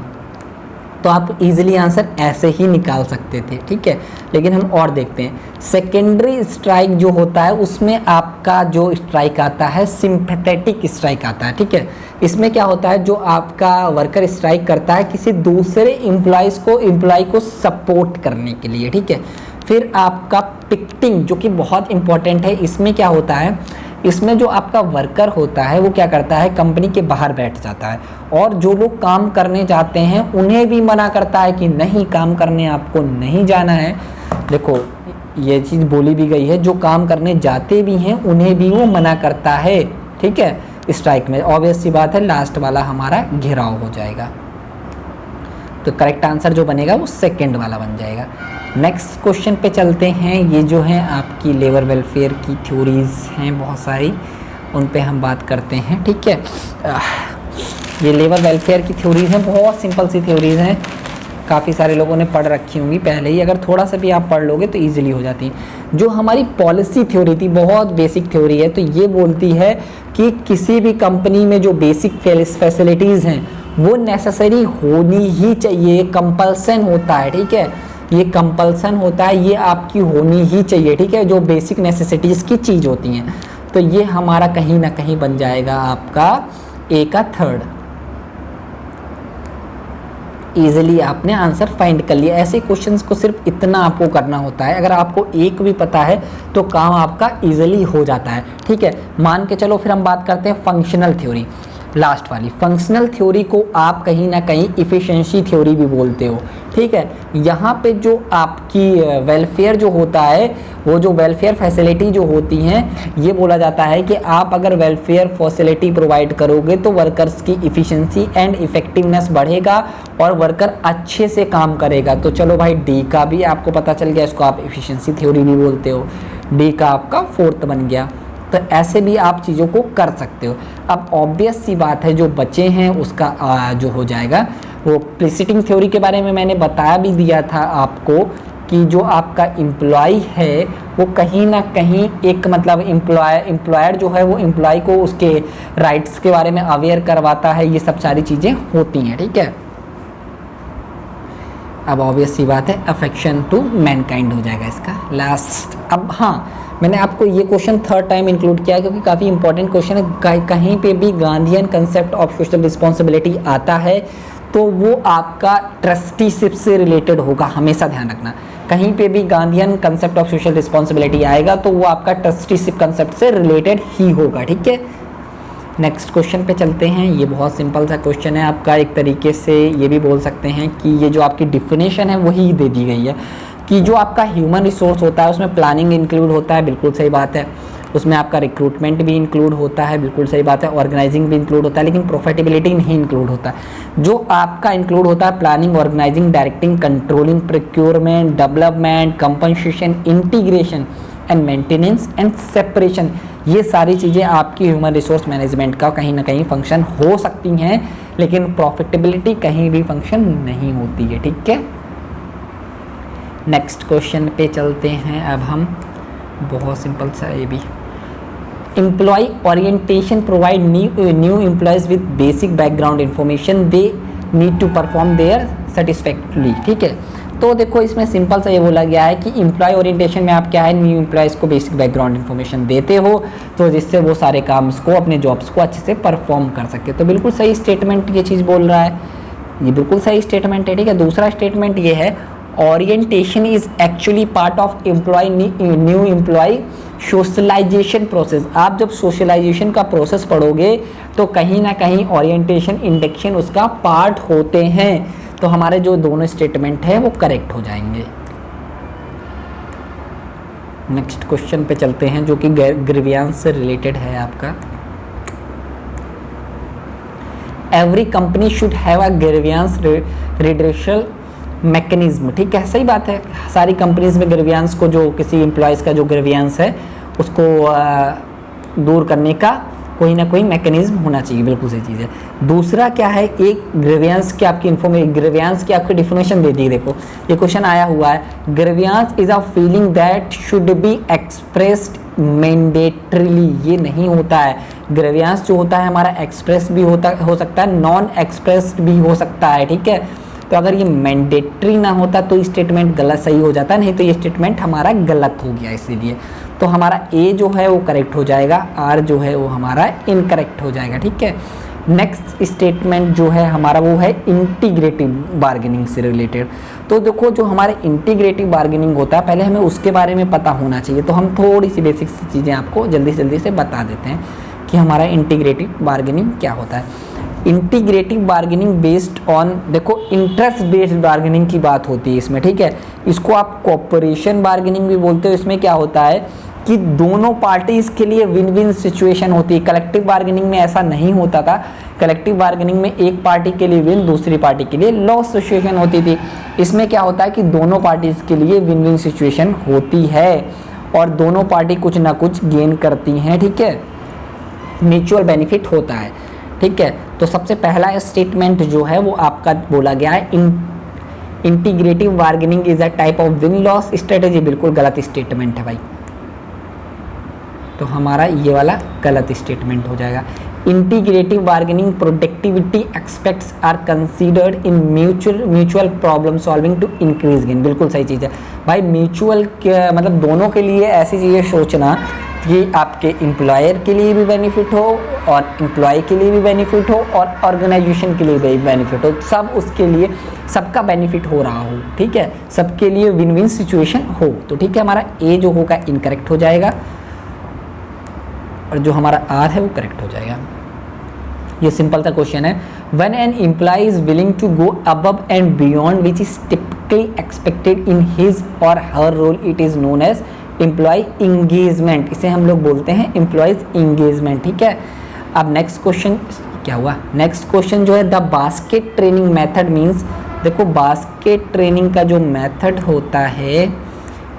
तो आप इजीली आंसर ऐसे ही निकाल सकते थे, ठीक है। लेकिन हम और देखते हैं, सेकेंडरी स्ट्राइक जो होता है उसमें आपका जो स्ट्राइक आता है सिंपैथेटिक स्ट्राइक आता है, ठीक है। इसमें क्या होता है, जो आपका वर्कर स्ट्राइक करता है किसी दूसरे एम्प्लॉय को सपोर्ट करने के लिए, ठीक है। फिर आपका पिकेटिंग जो कि बहुत इंपॉर्टेंट है, इसमें क्या होता है, इसमें जो आपका वर्कर होता है वो क्या करता है, कंपनी के बाहर बैठ जाता है और जो लोग काम करने जाते हैं उन्हें भी मना करता है कि नहीं काम करने आपको नहीं जाना है। देखो ये चीज़ बोली भी गई है, जो काम करने जाते भी हैं उन्हें भी वो मना करता है, ठीक है। स्ट्राइक में ऑब्वियस सी बात है लास्ट वाला हमारा घेराव हो जाएगा, तो करेक्ट आंसर जो बनेगा वो सेकंड वाला बन जाएगा। नेक्स्ट क्वेश्चन पे चलते हैं। ये जो है आपकी लेबर वेलफेयर की थ्योरीज हैं बहुत सारी, उन पे हम बात करते हैं, ठीक है। ये लेबर वेलफेयर की थ्योरीज हैं, बहुत सिंपल सी थ्योरीज हैं, काफ़ी सारे लोगों ने पढ़ रखी होंगी पहले ही, अगर थोड़ा सा भी आप पढ़ लोगे तो ईजिली हो जाती है। जो हमारी पॉलिसी थ्योरी थी बहुत बेसिक थ्योरी है, तो ये बोलती है कि किसी भी कंपनी में जो बेसिक फैसिलिटीज़ हैं वो नेसेसरी होनी ही चाहिए, कंपल्सन होता है, ठीक है। ये कंपल्सन होता है, ये आपकी होनी ही चाहिए, ठीक है, जो बेसिक नेसेसिटीज़ की चीज़ होती हैं। तो ये हमारा कहीं ना कहीं बन जाएगा आपका ए का थर्ड। ईजिली आपने आंसर फाइंड कर लिया। ऐसे क्वेश्चंस को सिर्फ इतना आपको करना होता है, अगर आपको एक भी पता है तो काम आपका ईजिली हो जाता है, ठीक है। मान के चलो फिर हम बात करते हैं फंक्शनल थ्योरी। लास्ट वाली फंक्शनल थ्योरी को आप कहीं ना कहीं इफ़िशिएंसी थ्योरी भी बोलते हो, ठीक है। यहाँ पे जो आपकी वेलफेयर जो होता है, वो जो वेलफेयर फैसिलिटी जो होती हैं, ये बोला जाता है कि आप अगर वेलफेयर फैसिलिटी प्रोवाइड करोगे तो वर्कर्स की इफ़िशिएंसी एंड इफ़ेक्टिवनेस बढ़ेगा और वर्कर अच्छे से काम करेगा। तो चलो भाई डी का भी आपको पता चल गया, इसको आप इफ़िशिएंसी थ्योरी भी बोलते हो, डी का आपका 4th बन गया। तो ऐसे भी आप चीज़ों को कर सकते हो। अब ऑब्वियस सी बात है जो बचे हैं उसका जो हो जाएगा वो प्रिसिटिंग थ्योरी के बारे में मैंने बता भी दिया था आपको कि जो आपका एम्प्लॉय है वो कहीं ना कहीं एक मतलब एम्प्लॉयर जो है वो एम्प्लॉय को उसके राइट्स के बारे में अवेयर करवाता है, ये सब सारी चीज़ें होती हैं, ठीक है। अब ऑब्वियस सी बात है अफेक्शन टू मैनकाइंड हो जाएगा इसका लास्ट। अब हाँ, मैंने आपको ये क्वेश्चन 3rd टाइम इंक्लूड किया क्योंकि काफ़ी इंपॉर्टेंट क्वेश्चन है। कहीं पे भी Gandhian concept of social responsibility आता है तो वो आपका ट्रस्टीशिप से रिलेटेड होगा, हमेशा ध्यान रखना। कहीं पे भी Gandhian concept of social responsibility आएगा तो वो आपका ट्रस्टीशिप कंसेप्ट से रिलेटेड ही होगा, ठीक है। नेक्स्ट क्वेश्चन पे चलते हैं। ये बहुत सिंपल सा क्वेश्चन है आपका, एक तरीके से ये भी बोल सकते हैं कि ये जो आपकी डिफिनेशन है वही दे दी गई है कि जो आपका ह्यूमन रिसोर्स होता है उसमें प्लानिंग इंक्लूड होता है, बिल्कुल सही बात है। उसमें आपका रिक्रूटमेंट भी इंक्लूड होता है, बिल्कुल सही बात है। ऑर्गेनाइजिंग भी इंक्लूड होता है, लेकिन प्रॉफिटेबिलिटी नहीं इंक्लूड होता है। जो आपका इंक्लूड होता है planning, organizing, directing, controlling, procurement, development, compensation, integration and maintenance and separation, ये सारी चीज़ें आपकी ह्यूमन रिसोर्स मैनेजमेंट का कहीं ना कहीं फंक्शन हो सकती हैं, लेकिन प्रॉफिटेबिलिटी कहीं भी फंक्शन नहीं होती है, ठीक है। नेक्स्ट क्वेश्चन पे चलते हैं अब हम, बहुत सिंपल सा ये भी। Employee orientation provide new employees with basic background information they need to perform their satisfactorily, ठीक है। तो देखो इसमें सिंपल सा ये बोला गया है कि एम्प्लॉय ओरिएंटेशन में आप क्या है, न्यू एम्प्लॉयज़ को बेसिक बैकग्राउंड इन्फॉर्मेशन देते हो तो जिससे वो सारे काम्स को, अपने जॉब्स को अच्छे से परफॉर्म कर सके। तो बिल्कुल सही स्टेटमेंट ये चीज़ बोल रहा है, ये बिल्कुल सही स्टेटमेंट है, ठीक है। दूसरा स्टेटमेंट ये है orientation is actually part of employee new employee socialization process. आप जब सोशलाइजेशन का प्रोसेस पढ़ोगे तो कहीं ना कहीं ओरिएंटेशन, इंडक्शन उसका पार्ट होते हैं। तो हमारे जो दोनों स्टेटमेंट है वो करेक्ट हो जाएंगे। नेक्स्ट क्वेश्चन पे चलते हैं जो कि ग्रीवियंस से रिलेटेड है आपका। Every company should have a grievance redressal mechanism, ठीक है, सही बात है। सारी कंपनीज में ग्रीवियंस को, जो किसी एम्प्लॉयज़ का जो ग्रीवियंस है उसको दूर करने का कोई ना कोई मैकेनिज्म होना चाहिए, बिल्कुल सही चीज़ है। दूसरा क्या है, एक ग्रीवियंस की आपकी ग्रीवियंस की आपकी डिफिनेशन दे दी। देखो ये क्वेश्चन आया हुआ है, grievance is a feeling that should be expressed mandatorily. ये नहीं होता है। ग्रीवियंस जो होता है हमारा एक्सप्रेस भी हो सकता है, नॉन एक्सप्रेस्ड भी हो सकता है, ठीक है। तो अगर ये मैंडेटरी ना होता तो स्टेटमेंट गलत सही हो जाता, नहीं तो ये स्टेटमेंट हमारा गलत हो गया, इसीलिए तो हमारा ए जो है वो करेक्ट हो जाएगा, आर जो है वो हमारा इनकरेक्ट हो जाएगा, ठीक है। नेक्स्ट स्टेटमेंट जो है हमारा वो है इंटीग्रेटिव बार्गेनिंग से रिलेटेड। तो देखो जो हमारे इंटीग्रेटिव बार्गेनिंग होता है पहले हमें उसके बारे में पता होना चाहिए। तो हम थोड़ी सी बेसिक चीज़ें आपको जल्दी से बता देते हैं कि हमारा इंटीग्रेटिव बार्गेनिंग क्या होता है। इंटीग्रेटिव बार्गेनिंग बेस्ड ऑन, देखो इंटरेस्ट बेस्ड बार्गेनिंग की बात होती है इसमें, ठीक है। इसको आप कोऑपरेशन बार्गेनिंग भी बोलते हो। इसमें क्या होता है कि दोनों पार्टीज के लिए विन विन सिचुएशन होती है। कलेक्टिव बार्गेनिंग में ऐसा नहीं होता था। कलेक्टिव बार्गेनिंग में एक पार्टी के लिए विन, दूसरी पार्टी के लिए लॉस सिचुएशन होती थी। इसमें क्या होता है कि दोनों पार्टीज के लिए विन विन सिचुएशन होती है और दोनों पार्टी कुछ ना कुछ गेन करती हैं, ठीक है, म्यूचुअल बेनिफिट होता है, ठीक है। तो सबसे पहला स्टेटमेंट जो है वो आपका बोला गया है integrative bargaining is a type of win loss strategy. बिल्कुल गलत स्टेटमेंट है भाई, तो हमारा ये वाला गलत स्टेटमेंट हो जाएगा। Integrative bargaining productivity expects are considered in mutual problem solving to increase gain. बिल्कुल सही चीज़ है भाई। म्यूचुअल मतलब दोनों के लिए ऐसी चीज़ें सोचना कि आपके एम्प्लॉयर के लिए भी बेनिफिट हो और एम्प्लॉय के लिए भी बेनिफिट हो और ऑर्गेनाइजेशन के लिए भी बेनिफिट हो, सब उसके लिए सबका बेनिफिट हो रहा हो, ठीक है, सबके लिए विन विन सिचुएशन हो। तो ठीक है, हमारा ए जो होगा इनकरेक्ट हो जाएगा और जो हमारा आर है वो करेक्ट हो जाएगा। ये सिंपल सा क्वेश्चन है। When an employee is willing to go above and beyond which is typically expected in his or her role, it is known as employee engagement. इसे हम लोग बोलते हैं एम्प्लॉयज इंगेजमेंट, ठीक है। अब नेक्स्ट क्वेश्चन क्या हुआ, नेक्स्ट क्वेश्चन जो है the basket training method means, देखो बास्केट ट्रेनिंग का जो मेथड होता है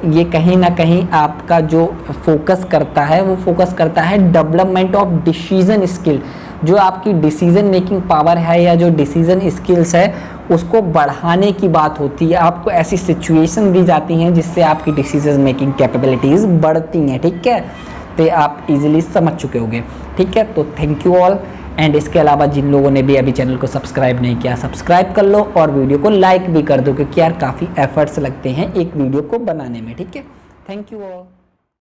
ये कहीं ना कहीं आपका जो फोकस करता है वो फोकस करता है डेवलपमेंट ऑफ डिसीजन स्किल। जो आपकी डिसीजन मेकिंग पावर है या जो डिसीजन स्किल्स है उसको बढ़ाने की बात होती है। आपको ऐसी सिचुएशन दी जाती हैं जिससे आपकी डिसीजन मेकिंग कैपेबिलिटीज़ बढ़ती हैं, ठीक है। तो आप इजीली समझ चुके होंगे, ठीक है। तो थैंक यू ऑल। एंड इसके अलावा जिन लोगों ने भी अभी चैनल को सब्सक्राइब नहीं किया सब्सक्राइब कर लो और वीडियो को लाइक भी कर दो, क्योंकि यार काफ़ी एफर्ट्स लगते हैं एक वीडियो को बनाने में, ठीक है। Thank you all.